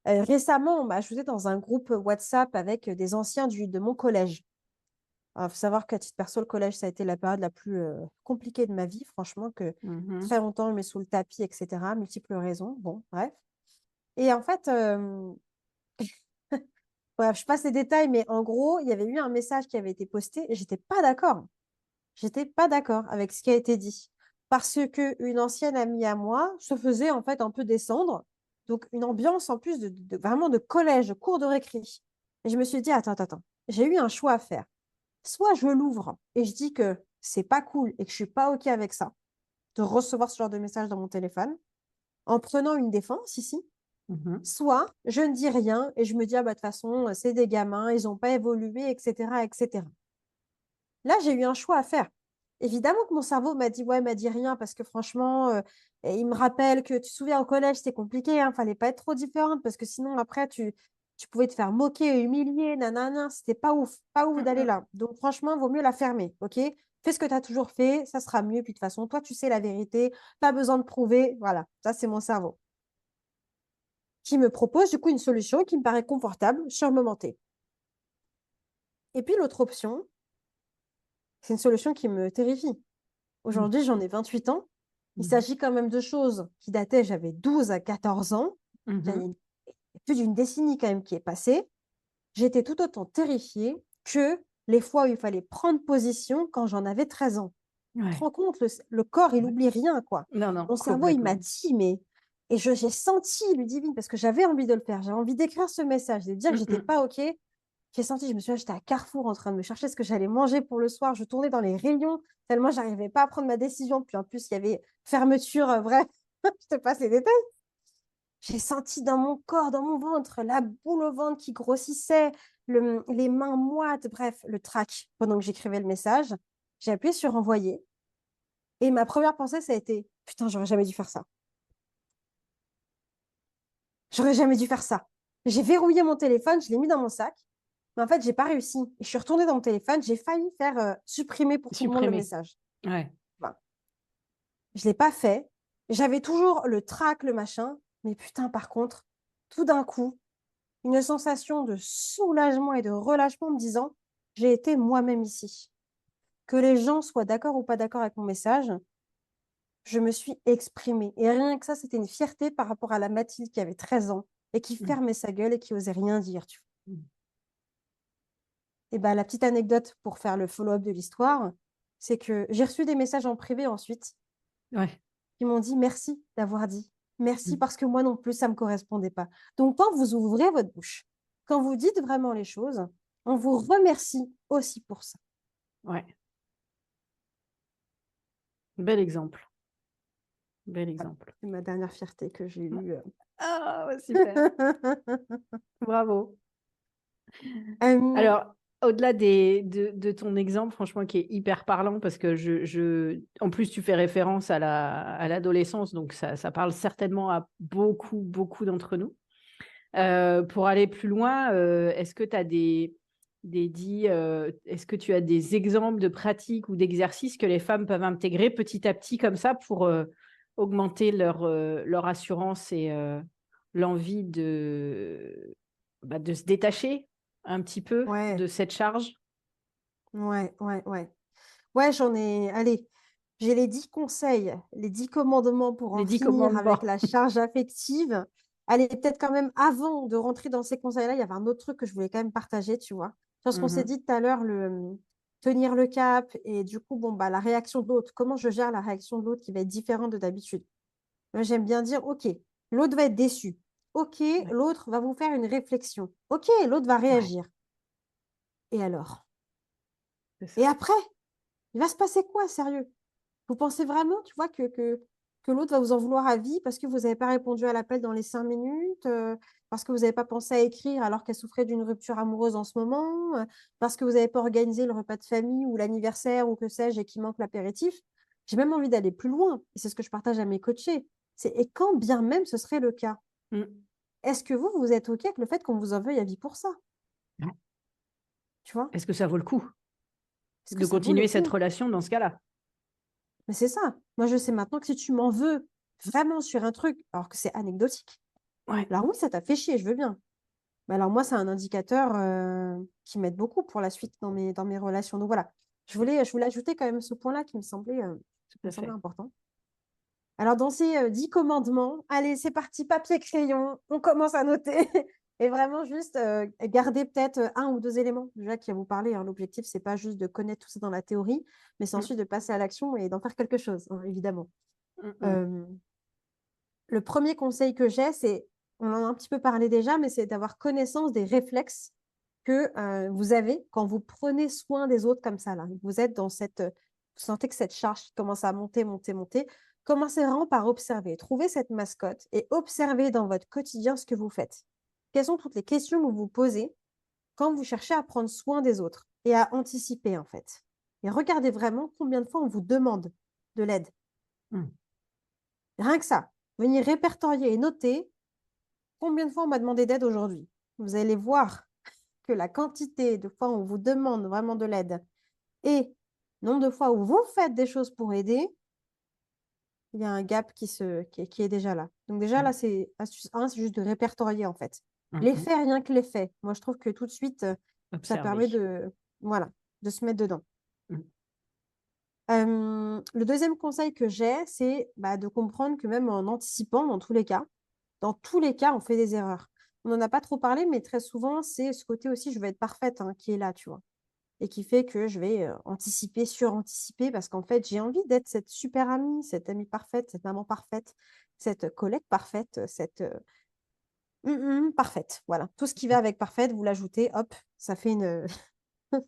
Récemment, on m'a ajouté dans un groupe WhatsApp avec des anciens de mon collège. Il faut savoir qu'à titre perso, le collège, ça a été la période la plus compliquée de ma vie, franchement, que Mhm. très longtemps, je mets sous le tapis, etc. Multiples raisons. Bon, bref. Et en fait, bref, je passe les détails, mais en gros, il y avait eu un message qui avait été posté et j'étais pas d'accord. J'étais pas d'accord avec ce qui a été dit parce que une ancienne amie à moi se faisait en fait un peu descendre. Donc, une ambiance en plus vraiment de collège, de cours de récré. Et je me suis dit, attends, attends, attends. J'ai eu un choix à faire. Soit je l'ouvre et je dis que c'est pas cool et que je suis pas OK avec ça, de recevoir ce genre de message dans mon téléphone, en prenant une défense ici. Mhm. Soit je ne dis rien et je me dis, ah bah, de toute façon, c'est des gamins, ils n'ont pas évolué, etc., etc. Là, j'ai eu un choix à faire. Évidemment que mon cerveau m'a dit, ouais, m'a dit rien parce que franchement, et il me rappelle que tu te souviens au collège, c'était compliqué, hein, fallait pas être trop différente parce que sinon, après, tu pouvais te faire moquer, humilier, nanana, c'était pas ouf d'aller Mhm. là. Donc, franchement, vaut mieux la fermer, ok? Fais ce que tu as toujours fait, ça sera mieux. Puis de toute façon, toi, tu sais la vérité, pas besoin de prouver. Voilà, ça, c'est mon cerveau qui me propose du coup une solution qui me paraît confortable sur le moment T. Et puis l'autre option, c'est une solution qui me terrifie. Aujourd'hui, j'en ai 28 ans. Il Mhm. s'agit quand même de choses qui dataient, j'avais 12 à 14 ans. Il y a Mhm. plus d'une décennie quand même qui est passée. J'étais tout autant terrifiée que les fois où il fallait prendre position quand j'en avais 13 ans. Tu te Ouais. rends compte, le corps, il Ouais. oublie rien, quoi. Non, non, Mon cerveau, il m'a complètement. dit, mais... Et j'ai senti, Ludivine, parce que j'avais envie de le faire. J'avais envie d'écrire ce message, de dire que j'étais Mhm. pas OK. J'ai senti, je me souviens, j'étais à Carrefour en train de me chercher ce que j'allais manger pour le soir. Je tournais dans les rayons tellement j'arrivais pas à prendre ma décision. Puis en plus, il y avait fermeture, bref, je te passe les détails. J'ai senti dans mon corps, dans mon ventre, la boule au ventre qui grossissait, les mains moites, bref, le trac pendant que j'écrivais le message. J'ai appuyé sur envoyer. Et ma première pensée, ça a été, putain, j'aurais jamais dû faire ça. J'aurais jamais dû faire ça. J'ai verrouillé mon téléphone, je l'ai mis dans mon sac. Mais en fait, j'ai pas réussi. Et je suis retournée dans mon téléphone, j'ai failli faire supprimer pour tout le monde le Supprimer. message. Ouais. Enfin, je l'ai pas fait. J'avais toujours le trac, le machin. Mais putain, par contre, tout d'un coup, une sensation de soulagement et de relâchement en me disant, j'ai été moi-même ici. Que les gens soient d'accord ou pas d'accord avec mon message, je me suis exprimée. Et rien que ça, c'était une fierté par rapport à la Mathilde qui avait 13 ans et qui Mm. fermait sa gueule et qui osait rien dire. Tu vois. Mm. Et ben, la petite anecdote pour faire le follow-up de l'histoire, c'est que j'ai reçu des messages en privé ensuite Ouais. qui m'ont dit merci d'avoir dit. Merci Mm. parce que moi non plus, ça ne me correspondait pas. Donc, quand vous ouvrez votre bouche, quand vous dites vraiment les choses, on vous remercie aussi pour ça. Ouais. Bel exemple. Bel Voilà. exemple. C'est ma dernière fierté que j'ai eue. Ah, ouais, super. Bravo. Euh, Alors, au-delà de ton exemple, franchement, qui est hyper parlant, parce que en plus, tu fais référence à l'adolescence, donc ça parle certainement à beaucoup, beaucoup d'entre nous. Pour aller plus loin, est-ce que tu as est-ce que tu as des exemples de pratiques ou d'exercices que les femmes peuvent intégrer petit à petit comme ça pour augmenter leur assurance et l'envie de se détacher un petit peu ouais, de cette charge? ouais. Ouais, j'en ai. Allez, j'ai les 10 conseils, les 10 commandements pour Les en 10 finir avec commandements. la charge affective. Allez, peut-être quand même avant de rentrer dans ces conseils-là, il y avait un autre truc que je voulais quand même partager, tu vois. Sur ce qu'on s'est Mhm. dit tout à l'heure, tenir le cap et du coup, bon, bah, la réaction de l'autre. Comment je gère la réaction de l'autre qui va être différente de d'habitude? Moi, j'aime bien dire, OK, l'autre va être déçu. OK, Ouais, l'autre va vous faire une réflexion. OK, l'autre va ouais, réagir. Et alors? c'est Et ça. après, il va se passer quoi, sérieux? Vous pensez vraiment, tu vois, que l'autre va vous en vouloir à vie parce que vous n'avez pas répondu à l'appel dans les 5 minutes, parce que vous n'avez pas pensé à écrire alors qu'elle souffrait d'une rupture amoureuse en ce moment, parce que vous n'avez pas organisé le repas de famille ou l'anniversaire ou que sais-je et qu'il manque l'apéritif. J'ai même envie d'aller plus loin, et c'est ce que je partage à mes coachés. Et quand bien même ce serait le cas, Mm. est-ce que vous êtes OK avec le fait qu'on vous en veuille à vie pour ça? Ouais. Tu vois? Est-ce que ça vaut le coup Est-ce que de ça vaut le continuer cette coup? relation dans ce cas-là? Mais c'est ça. Moi, je sais maintenant que si tu m'en veux vraiment sur un truc, alors que c'est anecdotique, Ouais. alors oui, ça t'a fait chier, je veux bien. Mais alors moi, c'est un indicateur qui m'aide beaucoup pour la suite dans mes relations. Donc voilà, je voulais ajouter quand même ce point-là Tout qui me à semblait fait. important. Alors dans ces 10 commandements, allez, c'est parti, papier, crayon, on commence à noter. Et vraiment juste garder peut-être un ou deux éléments déjà qui va vous parler, hein. L'objectif, c'est pas juste de connaître tout ça dans la théorie, mais c'est Mm. ensuite de passer à l'action et d'en faire quelque chose, hein, évidemment. Mm, mm. Euh, le premier conseil que j'ai, on en a un petit peu parlé déjà, mais c'est d'avoir connaissance des réflexes que vous avez quand vous prenez soin des autres comme ça. Là. Vous êtes dans vous sentez que cette charge commence à monter, monter, monter. Commencez vraiment par observer. Trouvez cette mascotte et observez dans votre quotidien ce que vous faites. Quelles sont toutes les questions que vous vous posez quand vous cherchez à prendre soin des autres et à anticiper en fait. Et regardez vraiment combien de fois on vous demande de l'aide. Mm. Rien que ça. Venez répertorier et noter combien de fois on m'a demandé d'aide aujourd'hui. Vous allez voir que la quantité de fois où on vous demande vraiment de l'aide et nombre de fois où vous faites des choses pour aider, il y a un gap qui est déjà là. Donc déjà là, Ouais. c'est astuce 1, c'est juste de répertorier en fait. Mm, Les mm. faits, rien que les faits. Moi, je trouve que tout de suite, ça permet Observer. voilà, de se mettre dedans. Mm. Le deuxième conseil que j'ai, c'est bah, de comprendre que même en anticipant, dans tous les cas, on fait des erreurs. On n'en a pas trop parlé, mais très souvent, c'est ce côté aussi, je veux être parfaite, hein, qui est là, tu vois. Et qui fait que je vais anticiper, suranticiper, parce qu'en fait, j'ai envie d'être cette super amie, cette amie parfaite, cette maman parfaite, cette collègue parfaite, cette parfaite. Voilà. Tout ce qui va avec parfaite, vous l'ajoutez, hop, ça fait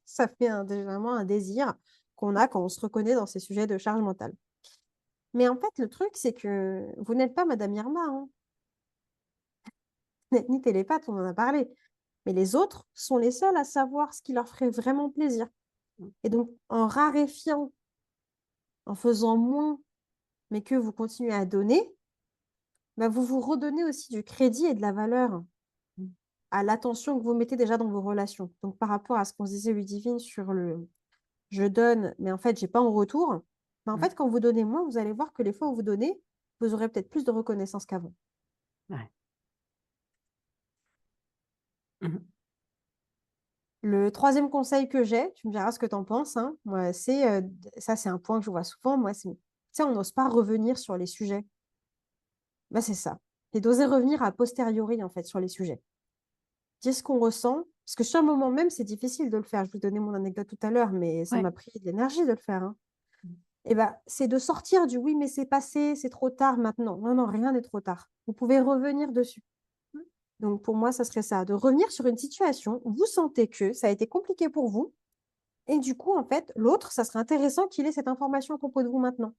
ça fait vraiment un désir qu'on a quand on se reconnaît dans ces sujets de charge mentale. Mais en fait, le truc, c'est que vous n'êtes pas Madame Irma, hein, ni télépathe, on en a parlé. Mais les autres sont les seuls à savoir ce qui leur ferait vraiment plaisir. Mm. Et donc, en raréfiant en faisant moins, mais que vous continuez à donner, bah, vous vous redonnez aussi du crédit et de la valeur à l'attention que vous mettez déjà dans vos relations. Donc, par rapport à ce qu'on se disait, Ludivine, sur le je donne, mais en fait, j'ai pas en retour. Bah, en Mm. fait, quand vous donnez moins, vous allez voir que les fois où vous donnez, vous aurez peut-être plus de reconnaissance qu'avant. Ouais. Mhm. Le troisième conseil que j'ai, tu me diras ce que tu en penses, hein, moi, ça, c'est un point que je vois souvent. Moi, c'est, tu sais, on n'ose pas revenir sur les sujets. Bah, c'est ça. Et d'oser revenir a posteriori, en fait, sur les sujets. Dire ce qu'on ressent, parce que sur un moment même, c'est difficile de le faire. Je vous donnais mon anecdote tout à l'heure, mais ça Ouais. m'a pris de l'énergie de le faire, hein. Et bah, c'est de sortir du oui, mais c'est passé, c'est trop tard maintenant. Non, non, rien n'est trop tard. Vous pouvez revenir dessus. Donc, pour moi, ça serait ça, de revenir sur une situation où vous sentez que ça a été compliqué pour vous. Et du coup, en fait, l'autre, ça serait intéressant qu'il ait cette information à propos de vous maintenant.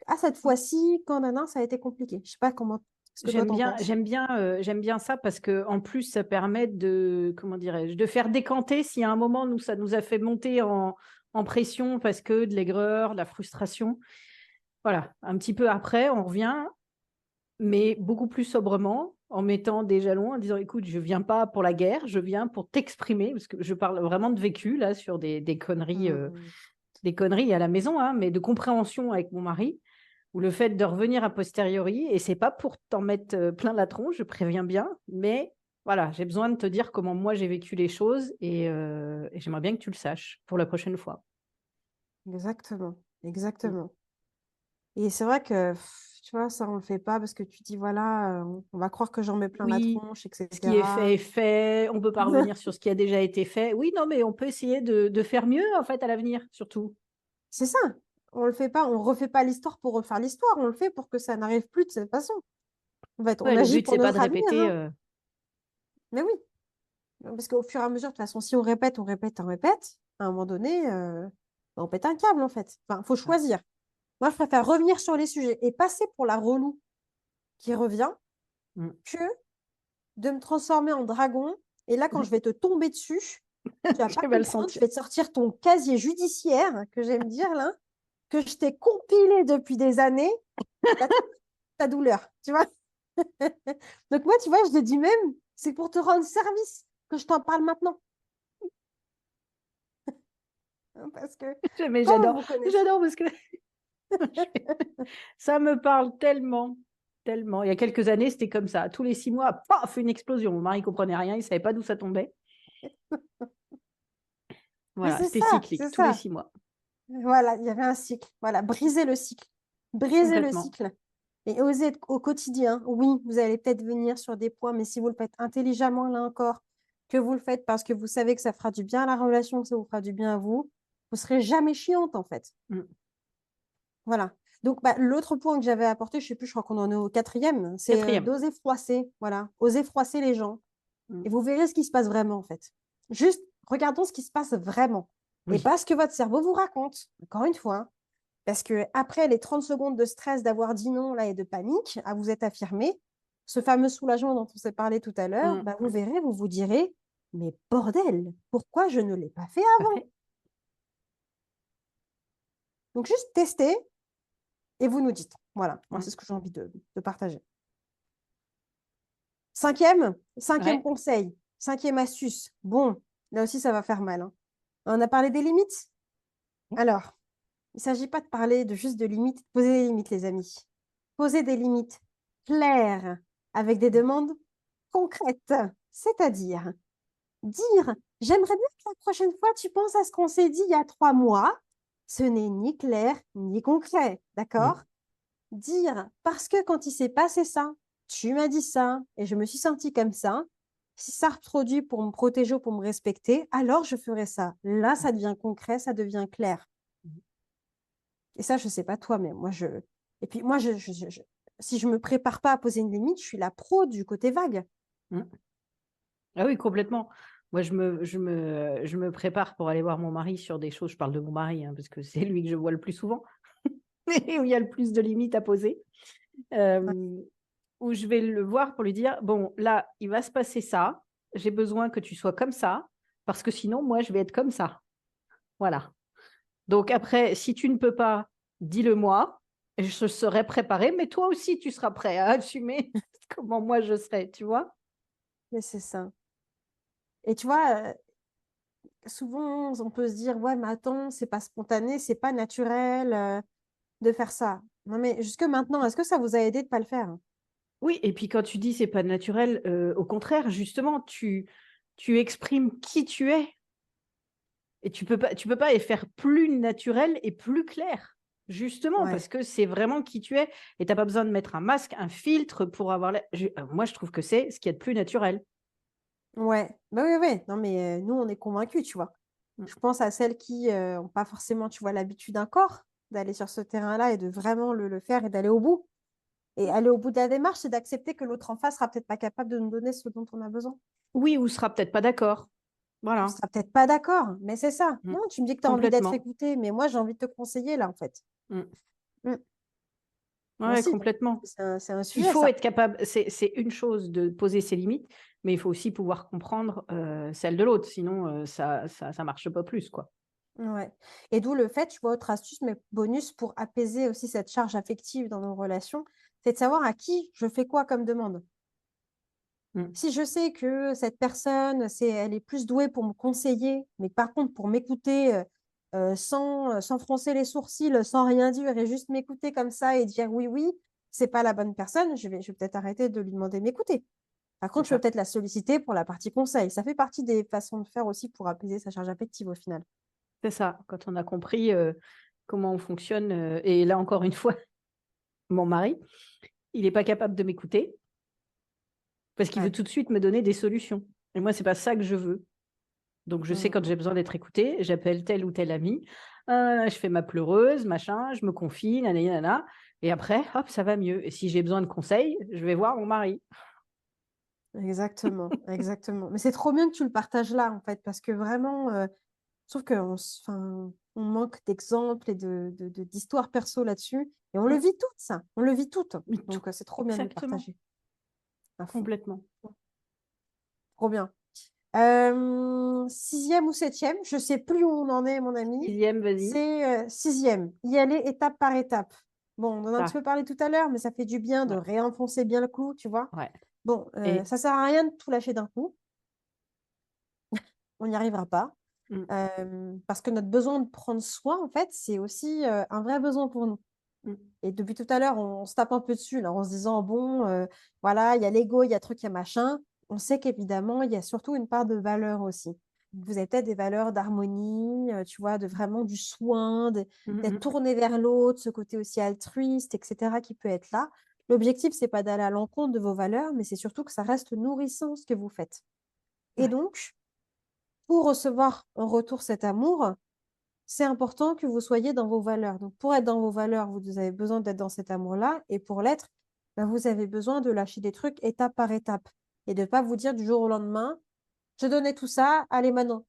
Ah, cette fois-ci, quand nana, ça a été compliqué. Je sais pas comment, ce que toi J'aime t'en bien, penses. j'aime bien ça parce que en plus ça permet de, comment dirais-je, de faire décanter si à un moment ça nous a fait monter en pression parce que de l'aigreur, de la frustration. Voilà, un petit peu après, on revient, mais beaucoup plus sobrement, en mettant des jalons, en disant, écoute, je viens pas pour la guerre, je viens pour t'exprimer, parce que je parle vraiment de vécu là sur Hmm. des conneries à la maison, hein, mais de compréhension avec mon mari ou le fait de revenir a posteriori, et c'est pas pour t'en mettre plein la tronche, je préviens bien, mais voilà, j'ai besoin de te dire comment moi j'ai vécu les choses et j'aimerais bien que tu le saches pour la prochaine fois. Exactement, Mm. exactement. Et c'est vrai que, tu vois, ça, on le fait pas parce que tu dis, voilà, on va croire que j'en mets plein la Oui, tronche, ce qui etc. est fait, on peut pas revenir sur ce qui a déjà été fait. Oui, non, mais on peut essayer de faire mieux en fait à l'avenir, surtout. C'est ça. On le fait pas, on refait pas l'histoire pour refaire l'histoire. On le fait pour que ça n'arrive plus de cette façon. En fait, on Ouais, le agit but pour c'est pas de notre avenir, répéter. hein. Mais oui, parce qu'au fur et à mesure, de toute façon, si on répète, on répète, on répète, à un moment donné, on pète un câble, en fait. Enfin, faut choisir. Moi, je préfère revenir sur les sujets et passer pour la relou qui revient Mm. que de me transformer en dragon. Et là, quand je vais te tomber dessus, tu vas pas Tu vas le comprendre. Je sentir. vais te sortir ton casier judiciaire, que j'aime dire là, que je t'ai compilé depuis des années, ta, ta douleur. Tu vois? Donc, moi, tu vois, je le dis même, c'est pour te rendre service que je t'en parle maintenant. Parce que Mais quand vous j'adore, vous connaissez, j'adore parce que ça me parle tellement, tellement. Il y a quelques années, c'était comme ça. Tous les 6 mois, paf, une explosion. Mon mari comprenait rien, il savait pas d'où ça tombait. mais Voilà, c'était cyclique, c'est tous les ça. 6 mois, Voilà, il y avait un cycle. Voilà, briser le cycle. Briser le complètement. cycle. Et oser au quotidien. Oui, vous allez peut-être venir sur des points, mais si vous le faites intelligemment, là encore, que vous le faites parce que vous savez que ça fera du bien à la relation, que ça vous fera du bien à vous, vous serez jamais chiante, en fait. Mm. Voilà. Donc, bah, l'autre point que j'avais apporté, je sais plus, je crois qu'on en est au quatrième, c'est Quatrième. d'oser froisser. Voilà, oser froisser les gens. Mm. Et vous verrez ce qui se passe vraiment, en fait. Juste, regardons ce qui se passe vraiment. Et Oui. pas ce que votre cerveau vous raconte. Encore une fois, hein. Parce que après les 30 secondes de stress d'avoir dit non là, et de panique, à vous être affirmé, ce fameux soulagement dont on s'est parlé tout à l'heure, Mm. bah, vous verrez, vous vous direz, mais bordel, pourquoi je ne l'ai pas fait avant? Parfait. Donc juste testez et vous nous dites. Voilà, moi Mm. c'est ce que j'ai envie de partager. Cinquième Ouais. conseil, cinquième astuce. Bon, là aussi ça va faire mal, hein. On a parlé des limites. Alors, il ne s'agit pas de parler de juste de limites, de poser des limites, les amis. Poser des limites claires avec des demandes concrètes, c'est-à-dire dire j'aimerais bien que la prochaine fois tu penses à ce qu'on s'est dit il y a 3 mois. Ce n'est ni clair ni concret, Mm. d'accord? Dire parce que quand il s'est passé ça, tu m'as dit ça et je me suis sentie comme ça. Si ça reproduit pour me protéger ou pour me respecter, alors je ferai ça. Là, ça devient concret, ça devient clair. Et ça, je ne sais pas toi, mais moi, je. Et puis, moi, si je ne me prépare pas à poser une limite, je suis la pro du côté vague. Mm. Ah oui, complètement. Moi, je me prépare pour aller voir mon mari sur des choses. Je parle de mon mari, hein, parce que c'est lui que je vois le plus souvent et où il y a le plus de limites à poser. Ouais. Euh, où je vais le voir pour lui dire, bon, là, il va se passer ça. J'ai besoin que tu sois comme ça, parce que sinon, moi, je vais être comme ça. Voilà. Donc après, si tu ne peux pas, dis-le-moi, et je serai préparée, mais toi aussi, tu seras prêt à assumer comment moi je serai, tu vois? Mais c'est ça. Et tu vois, souvent, on peut se dire, ouais, mais attends, c'est pas spontané, c'est pas naturel de faire ça. Non, mais jusque maintenant, est-ce que ça vous a aidé de pas le faire? Oui, et puis quand tu dis c'est pas naturel, au contraire, justement, tu exprimes qui tu es et tu peux pas les faire plus naturel et plus clair. Justement, Ouais, parce que c'est vraiment qui tu es et tu as pas besoin de mettre un masque, un filtre pour avoir l'air moi je trouve que c'est ce qu'il y a de plus naturel. ouais. Bah oui, oui. Non, mais nous, on est convaincus, tu vois. Mmh. Je pense à celles qui n'ont pas forcément, tu vois, l'habitude d'un corps, d'aller sur ce terrain-là et de vraiment le faire et d'aller au bout. Et aller au bout de la démarche, c'est d'accepter que l'autre en face sera peut-être pas capable de nous donner ce dont on a besoin. Oui, ou sera peut-être pas d'accord. On Voilà. sera peut-être pas d'accord, mais c'est ça. Mmh. Non, tu me dis que tu as envie d'être Complètement. écouté, mais moi, j'ai envie de te conseiller, là, en fait. Mmh. Mm. Moi Ouais, aussi, complètement. c'est un Il sujet, faut ça. être capable, c'est une chose de poser ses limites, mais il faut aussi pouvoir comprendre, celles de l'autre, sinon, ça marche pas plus, quoi. Ouais. Et d'où le fait, tu vois, autre astuce, mais bonus pour apaiser aussi cette charge affective dans nos relations, c'est de savoir à qui je fais quoi comme demande. Mmh. Si je sais que cette personne, elle est plus douée pour me conseiller, mais par contre, pour m'écouter sans froncer les sourcils, sans rien dire et juste m'écouter comme ça et dire oui, oui, c'est pas la bonne personne, je vais peut-être arrêter de lui demander de m'écouter. Par C'est contre, je vais ça. peut-être la solliciter pour la partie conseil. Ça fait partie des façons de faire aussi pour apaiser sa charge affective au final. C'est ça. Quand on a compris, comment on fonctionne, et là, encore une fois, mon mari, il est pas capable de m'écouter parce qu'il veut Ouais. tout de suite me donner des solutions et moi, c'est pas ça que je veux. Donc je sais quand Mm. j'ai besoin d'être écoutée, j'appelle tel ou tel ami, je fais ma pleureuse, machin, je me confie, nanani nana et après, hop, ça va mieux et si j'ai besoin de conseils, je vais voir mon mari. Exactement, exactement. Mais c'est trop bien que tu le partages là, en fait, parce que vraiment, je trouve on manque d'exemples et d'histoires perso là-dessus. Et on le Mmh, vit toutes, ça. On le vit toutes. mais tout Donc, c'est trop bien de le exactement, partager. À fond. complètement. Trop bien. Sixième ou septième, je sais plus où on en est, mon ami. 6e, vas-y. C'est sixième. Y aller étape par étape. Bon, on en a un petit Ah, peu parlé tout à l'heure, mais ça fait du bien de ouais, réenfoncer bien le coup, tu vois. ouais Bon, et ça sert à rien de tout lâcher d'un coup. On n'y arrivera pas. mmh, Parce que notre besoin de prendre soin, en fait, c'est aussi un vrai besoin pour nous. mmh, Et depuis tout à l'heure, on se tape un peu dessus, là, en se disant, bon, voilà, il y a l'ego, il y a truc, il y a machin. On sait qu'évidemment, il y a surtout une part de valeur aussi. Vous avez peut-être des valeurs d'harmonie, tu vois, de vraiment du soin, mmh d'être mh. tourné vers l'autre, ce côté aussi altruiste, etc., qui peut être là. L'objectif, c'est pas d'aller à l'encontre de vos valeurs, mais c'est surtout que ça reste nourrissant ce que vous faites. Et Ouais, donc, pour recevoir en retour cet amour, c'est important que vous soyez dans vos valeurs. Donc, pour être dans vos valeurs, vous avez besoin d'être dans cet amour-là. Et pour l'être, bah, vous avez besoin de lâcher des trucs étape par étape. Et de ne pas vous dire du jour au lendemain, je donnais tout ça, allez maintenant,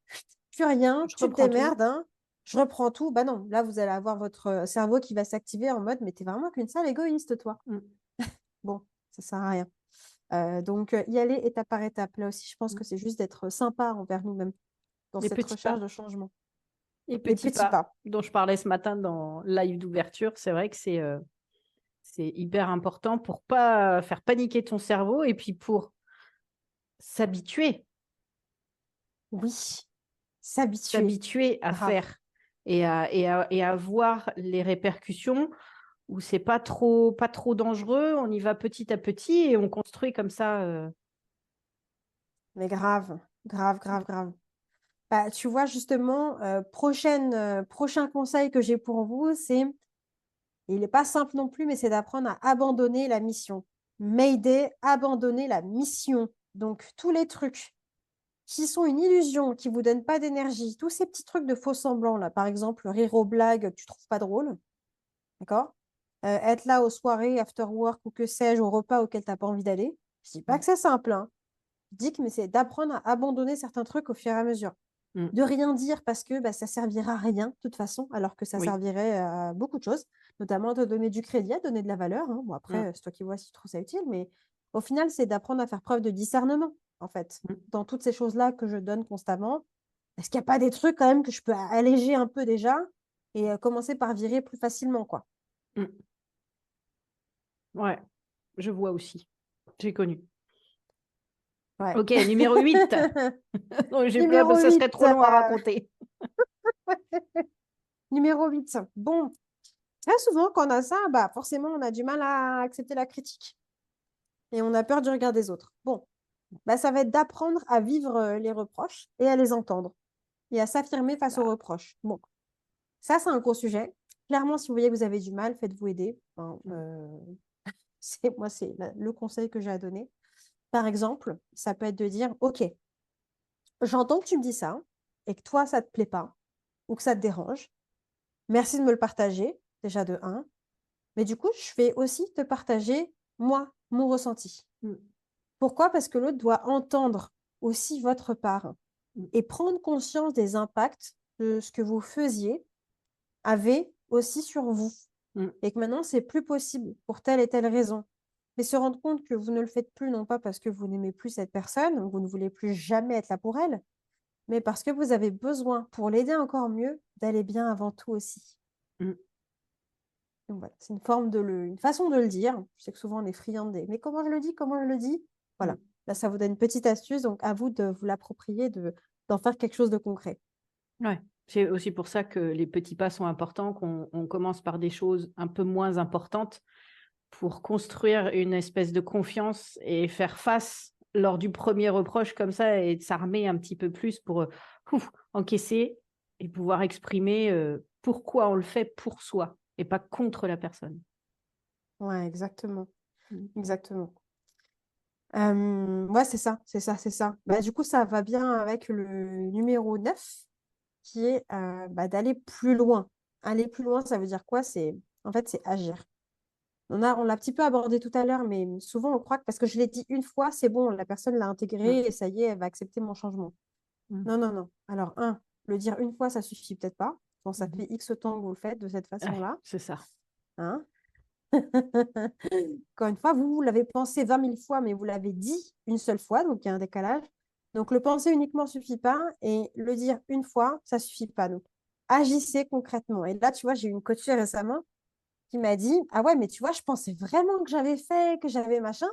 plus rien, je tu te reprends tout. démerdes, hein, je reprends tout. Bah non, là, vous allez avoir votre cerveau qui va s'activer en mode, mais t'es vraiment qu'une sale égoïste, toi. Mmh, Bon, ça sert à rien. Donc, y aller étape par étape. Là aussi, je pense mmh. que c'est juste d'être sympa envers nous-mêmes dans Les cette petits recherche pas, de changement. les Les petits petits pas pas. dont je parlais ce matin dans le live d'ouverture, c'est vrai que c'est hyper important pour pas faire paniquer ton cerveau et puis pour s'habituer. Oui, s'habituer. S'habituer à Grave. faire et à voir les répercussions où c'est pas trop dangereux, on y va petit à petit et on construit comme ça, Mais grave, grave, grave, grave. Bah, tu vois, justement, prochain conseil que j'ai pour vous, il n'est pas simple non plus, mais c'est d'apprendre à abandonner la mission. Mayday, abandonner la mission. Donc, tous les trucs qui sont une illusion, qui vous donnent pas d'énergie, tous ces petits trucs de faux semblants, là, par exemple, rire aux blagues que tu trouves pas drôle, d'accord? Être là aux soirées, after work ou que sais-je, au repas auquel tu n'as pas envie d'aller. Je dis pas mmh, que c'est simple, hein. Je dis que mais c'est d'apprendre à abandonner certains trucs au fur et à mesure. mmh, De rien dire parce que bah, ça servira à rien de toute façon, alors que ça oui, servirait à beaucoup de choses, notamment à te donner du crédit, à te donner de la valeur, hein. Bon, mmh, après, c'est toi qui vois si tu trouves ça utile, mais au final, c'est d'apprendre à faire preuve de discernement, en fait, mmh. dans toutes ces choses-là que je donne constamment. Est-ce qu'il n'y a pas des trucs quand même que je peux alléger un peu déjà et commencer par virer plus facilement, quoi. Mm. Ouais, je vois aussi. J'ai connu. Ouais. Ok, numéro 8. Numéro Ça 8. serait trop long à raconter. Numéro 8. Bon, très souvent, quand on a ça, bah, forcément, on a du mal à accepter la critique et on a peur du regard des autres. Bon, bah, ça va être d'apprendre à vivre les reproches et à les entendre et à s'affirmer face aux Ah, reproches. Bon, ça, c'est un gros sujet. Clairement, si vous voyez que vous avez du mal, faites-vous aider. Enfin, c'est le conseil que j'ai à donner. Par exemple, ça peut être de dire, OK, j'entends que tu me dis ça et que toi, ça ne te plaît pas ou que ça te dérange. Merci de me le partager, déjà de un. Mais du coup, je vais aussi te partager, moi, mon ressenti. mm, Pourquoi? Parce que l'autre doit entendre aussi votre part mm, et prendre conscience des impacts de ce que vous faisiez avait aussi sur vous. mm. Et que maintenant, c'est plus possible pour telle et telle raison. Mais se rendre compte que vous ne le faites plus, non pas parce que vous n'aimez plus cette personne, ou vous ne voulez plus jamais être là pour elle, mais parce que vous avez besoin, pour l'aider encore mieux, d'aller bien avant tout aussi. Mm. Donc voilà, c'est une façon de le dire. Je sais que souvent on est friand des mais comment je le dis, comment je le dis? Voilà. Mm. Là, ça vous donne une petite astuce, donc à vous de vous l'approprier, d'en faire quelque chose de concret. Ouais. C'est aussi pour ça que les petits pas sont importants, qu'on commence par des choses un peu moins importantes pour construire une espèce de confiance et faire face lors du premier reproche comme ça et de s'armer un petit peu plus pour encaisser et pouvoir exprimer pourquoi on le fait pour soi et pas contre la personne. Ouais, exactement. Mm. Exactement. Ouais, c'est ça, c'est ça, c'est ça. Bah, du coup, ça va bien avec le numéro 9 qui est bah, d'aller plus loin. Aller plus loin, ça veut dire quoi? En fait, c'est agir. On l'a un petit peu abordé tout à l'heure, mais souvent on croit que parce que je l'ai dit une fois, c'est bon, la personne l'a Mm. intégré et ça y est, elle va accepter mon changement. Mm. Non, non, non. Alors, le dire une fois, ça suffit peut-être pas. Quand ça fait Mhm. X temps que vous le faites de cette Ouais, façon-là. c'est ça. Hein. Encore une fois, vous l'avez pensé 20 000 fois, mais vous l'avez dit une seule fois, donc il y a un décalage. Donc, le penser uniquement ne suffit pas et le dire une fois, ça ne suffit pas. Donc, agissez concrètement. Et là, tu vois, j'ai eu une coachée récemment qui m'a dit, ah ouais, mais tu vois, je pensais vraiment que j'avais fait, que j'avais machin.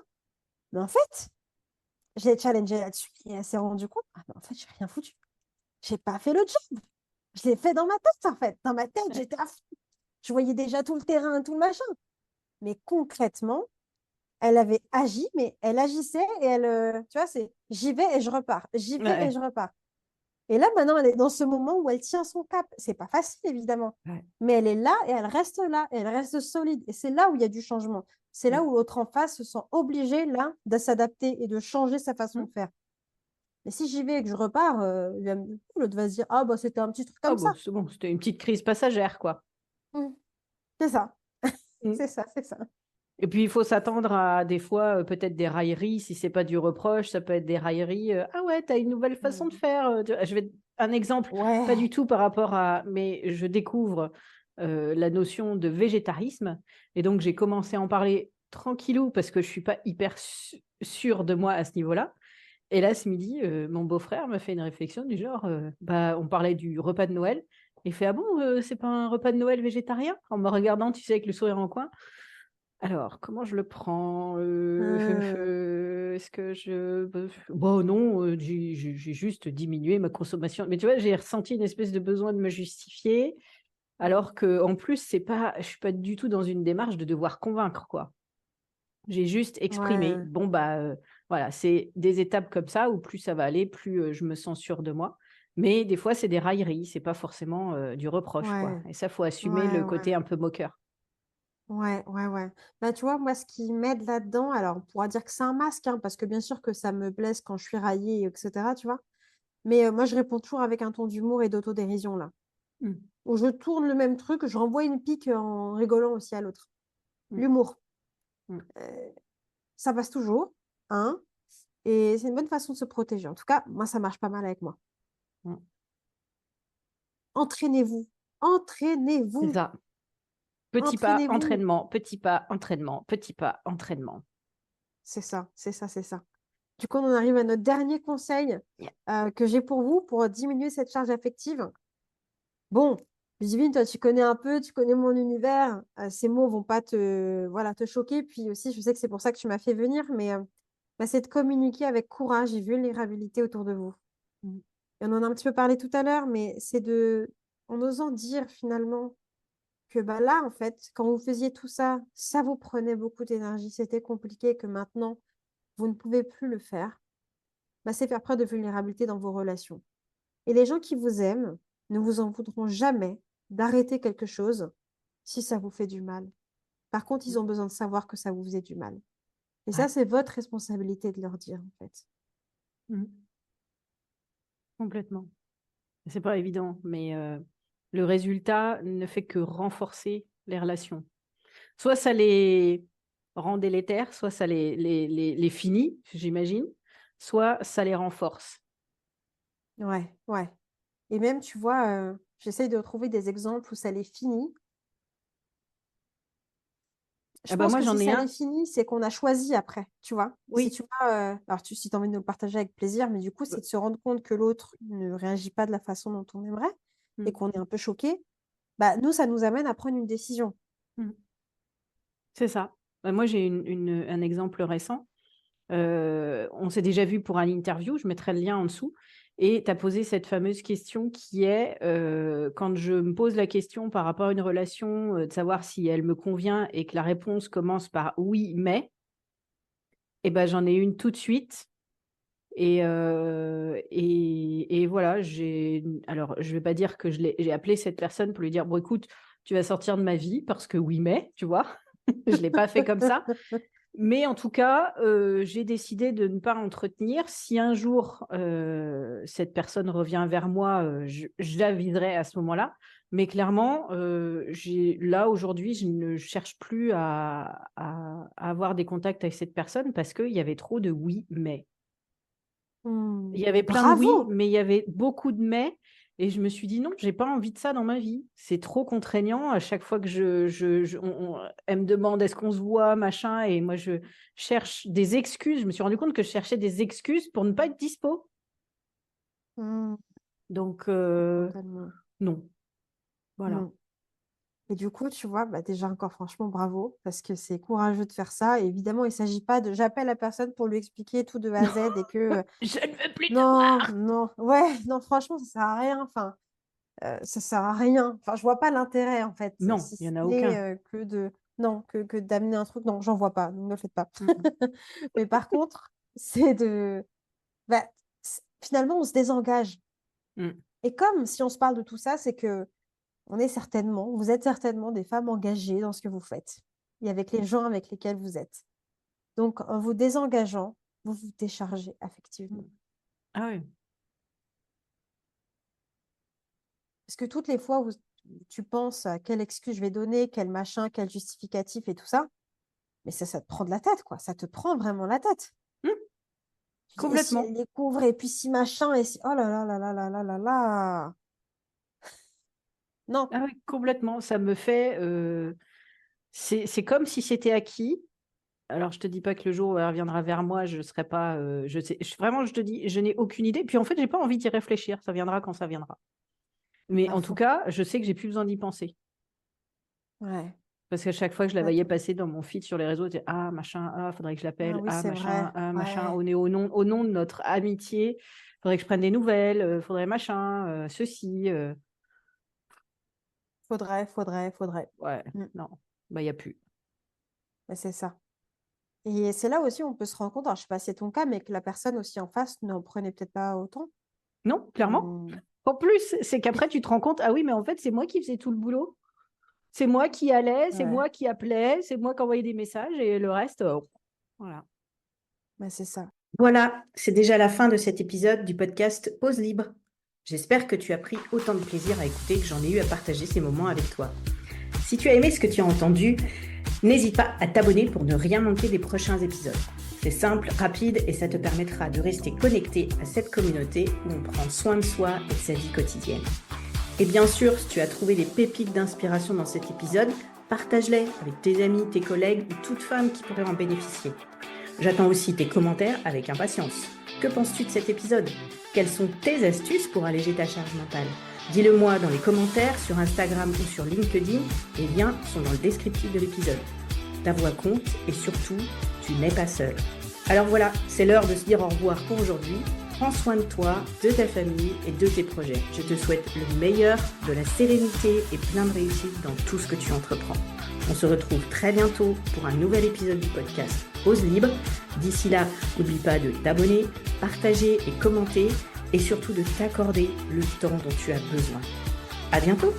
Mais en fait, j'ai challengé là-dessus et elle s'est rendue compte, ah, mais en fait, j'ai rien foutu. J'ai pas fait le job. Je l'ai fait dans ma tête, en fait. Dans ma tête, Ouais. j'étais à fond. Je voyais déjà tout le terrain, tout le machin. Mais concrètement, elle avait agi, mais elle agissait et tu vois, c'est j'y vais et je repars. J'y vais et Ouais. je repars. Et là, maintenant, elle est dans ce moment où elle tient son cap. C'est pas facile, évidemment. Ouais. Mais elle est là et elle reste là et elle reste solide. Et c'est là où il y a du changement. C'est là Mm. où l'autre en face se sent obligé, là, de s'adapter et de changer sa façon Mm. de faire. Mais si j'y vais et que je repars, l'autre va se dire, ah, bah, c'était un petit truc Oh, comme ça. bon, c'est bon, c'était une petite crise passagère, quoi. Mm. C'est ça. Mm. C'est ça, c'est ça. Et puis, il faut s'attendre à des fois, peut-être des railleries. Si c'est pas du reproche, ça peut être des railleries. Ah ouais, t'as une nouvelle façon de Mm. faire. Je vais un exemple, pas du Ouais. tout par rapport à, mais je découvre la notion de végétarisme. Et donc, j'ai commencé à en parler tranquillou parce que je suis pas hyper sûre de moi à ce niveau-là. Et là, ce midi, mon beau-frère me fait une réflexion du genre, bah, on parlait du repas de Noël. Il fait, ah bon, c'est pas un repas de Noël végétarien? En me regardant, tu sais, avec le sourire en coin. Alors, comment je le prends? Mm. Est-ce que je... Bon, non, j'ai juste diminué ma consommation. Mais tu vois, j'ai ressenti une espèce de besoin de me justifier, alors que en plus, c'est pas, je suis pas du tout dans une démarche de devoir convaincre, quoi. J'ai juste exprimé. Ouais. Bon, bah, voilà, c'est des étapes comme ça où plus ça va aller, plus je me sens sûre de moi. Mais des fois, c'est des railleries, c'est pas forcément du reproche, quoi. Ouais. Et ça, faut assumer Ouais, le ouais. côté un peu moqueur. Ouais, ouais, ouais. Bah, tu vois, moi, ce qui m'aide là-dedans, alors on pourra dire que c'est un masque, hein, parce que bien sûr que ça me blesse quand je suis raillée, etc., tu vois. Mais moi, je réponds toujours avec un ton d'humour et d'autodérision, là. Mm, Où je tourne le même truc, je renvoie une pique en rigolant aussi à l'autre. mm, L'humour, mm, euh, ça passe toujours, hein, et c'est une bonne façon de se protéger. En tout cas, moi, ça marche pas mal avec moi. mm. Entraînez-vous, C'est entraînez-vous, ça. Petit pas, entraînez-vous. entraînement, petit pas, entraînement, petit pas, entraînement. C'est ça, c'est ça, c'est ça. Du coup, on en arrive à notre dernier conseil Yeah. que j'ai pour vous pour diminuer cette charge affective. Bon, Ludivine, toi, tu connais un peu, tu connais mon univers. Ces mots vont pas te choquer. Puis aussi, je sais que c'est pour ça que tu m'as fait venir, mais c'est de communiquer avec courage et vulnérabilité autour de vous. Mm. Et on en a un petit peu parlé tout à l'heure, mais en osant dire finalement que là, en fait, quand vous faisiez tout ça, ça vous prenait beaucoup d'énergie, c'était compliqué, que maintenant, vous ne pouvez plus le faire. C'est faire preuve de vulnérabilité dans vos relations. Et les gens qui vous aiment ne vous en voudront jamais d'arrêter quelque chose si ça vous fait du mal. Par contre, ils ont besoin de savoir que ça vous faisait du mal. Et ça, Ouais. c'est votre responsabilité de leur dire, en fait. Mm. Complètement. C'est pas évident, mais le résultat ne fait que renforcer les relations. Soit ça les rend délétères, soit ça les finit, j'imagine, soit ça les renforce. Ouais, ouais. Et même, tu vois, j'essaye de trouver des exemples où ça les finit. Je Ah bah pense moi, que si j'en ai ça un. les finit, c'est qu'on a choisi après, tu vois. Si Oui. tu vois, alors si tu as envie de nous le partager avec plaisir, mais du coup, c'est de se rendre compte que l'autre ne réagit pas de la façon dont on aimerait et Mm. qu'on est un peu choqué. Nous, ça nous amène à prendre une décision. Mm. C'est ça. Bah, moi, j'ai un exemple récent. On s'est déjà vu pour un interview, je mettrai le lien en dessous. Et tu as posé cette fameuse question qui est, quand je me pose la question par rapport à une relation, de savoir si elle me convient et que la réponse commence par oui, mais, eh ben, j'en ai une tout de suite. Et voilà, alors je vais pas dire que j'ai appelé cette personne pour lui dire, bon, écoute, tu vas sortir de ma vie parce que oui, mais, tu vois, je l'ai pas fait comme ça. Mais en tout cas, j'ai décidé de ne pas entretenir. Si un jour, cette personne revient vers moi, je l'aviserai à ce moment-là. Mais clairement, là, aujourd'hui, je ne cherche plus à avoir des contacts avec cette personne parce qu'il y avait trop de oui, mais. Il y avait plein de oui, Bravo! mais il y avait beaucoup de mais. Et je me suis dit non, j'ai pas envie de ça dans ma vie. C'est trop contraignant. À chaque fois que elle me demande est-ce qu'on se voit, machin, et moi je cherche des excuses. Je me suis rendu compte que je cherchais des excuses pour ne pas être dispo. Hmm, Donc totalement. non, voilà. Non. Et du coup, tu vois, déjà encore franchement bravo, parce que c'est courageux de faire ça. Et évidemment, il ne s'agit pas de j'appelle la personne pour lui expliquer tout de A à Z et que Je ne veux plus te non, voir. non, ouais, non, franchement, ça sert à rien. Enfin, ça sert à rien. Enfin, je vois pas l'intérêt en fait, Non, si il y ce en a n'est aucun. que d'amener un truc. Non, j'en vois pas. Ne le faites pas. Mm, Mais par contre, c'est bah, finalement, on se désengage. mm. Et comme si on se parle de tout ça, c'est que vous êtes certainement des femmes engagées dans ce que vous faites et avec les gens avec lesquels vous êtes. Donc, en vous désengageant, vous vous déchargez affectivement. Ah oui. Parce que toutes les fois où tu penses à quelle excuse je vais donner, quel machin, quel justificatif et tout ça, mais ça te prend de la tête, quoi. Ça te prend vraiment la tête. Mm, Tu dis, et si elle complètement. découvre, et puis si machin, et si... Oh là là là là là là là là. Non. Ah oui, complètement. Ça me fait. C'est comme si c'était acquis. Alors, je te dis pas que le jour où elle reviendra vers moi, je serai pas. Je sais, vraiment, je te dis, je n'ai aucune idée. Puis en fait, j'ai pas envie d'y réfléchir. Ça viendra quand ça viendra. Mais Pas en tout faux. cas, je sais que j'ai plus besoin d'y penser. Ouais. Parce qu'à chaque fois que je la Ouais, voyais passer dans mon feed sur les réseaux, c'était ah machin, ah faudrait que je ah l'appelle, oui, c'est vrai. ah machin, Ouais. au nom de notre amitié, faudrait que je prenne des nouvelles, faudrait machin, ceci, Faudrait. ouais, Mm. non, bah il y a plus. C'est ça. Et c'est là aussi où on peut se rendre compte, alors je sais pas si c'est ton cas, mais que la personne aussi en face n'en prenait peut-être pas autant. Non, clairement. Hum, En plus, c'est qu'après tu te rends compte, ah oui, mais en fait c'est moi qui faisais tout le boulot. C'est moi qui allais, c'est Ouais, moi qui appelais, c'est moi qui envoyais des messages et le reste, voilà. c'est ça. Voilà, c'est déjà la fin de cet épisode du podcast Pause Libre. J'espère que tu as pris autant de plaisir à écouter que j'en ai eu à partager ces moments avec toi. Si tu as aimé ce que tu as entendu, n'hésite pas à t'abonner pour ne rien manquer des prochains épisodes. C'est simple, rapide et ça te permettra de rester connecté à cette communauté où on prend soin de soi et de sa vie quotidienne. Et bien sûr, si tu as trouvé des pépites d'inspiration dans cet épisode, partage-les avec tes amis, tes collègues ou toute femme qui pourrait en bénéficier. J'attends aussi tes commentaires avec impatience. Que penses-tu de cet épisode ? Quelles sont tes astuces pour alléger ta charge mentale ? Dis-le moi dans les commentaires sur Instagram ou sur LinkedIn. Les liens sont dans le descriptif de l'épisode. Ta voix compte et surtout, tu n'es pas seul. Alors voilà, c'est l'heure de se dire au revoir pour aujourd'hui. Prends soin de toi, de ta famille et de tes projets. Je te souhaite le meilleur, de la sérénité et plein de réussite dans tout ce que tu entreprends. On se retrouve très bientôt pour un nouvel épisode du podcast Pause Libre. D'ici là, n'oublie pas de t'abonner, partager et commenter et surtout de t'accorder le temps dont tu as besoin. À bientôt!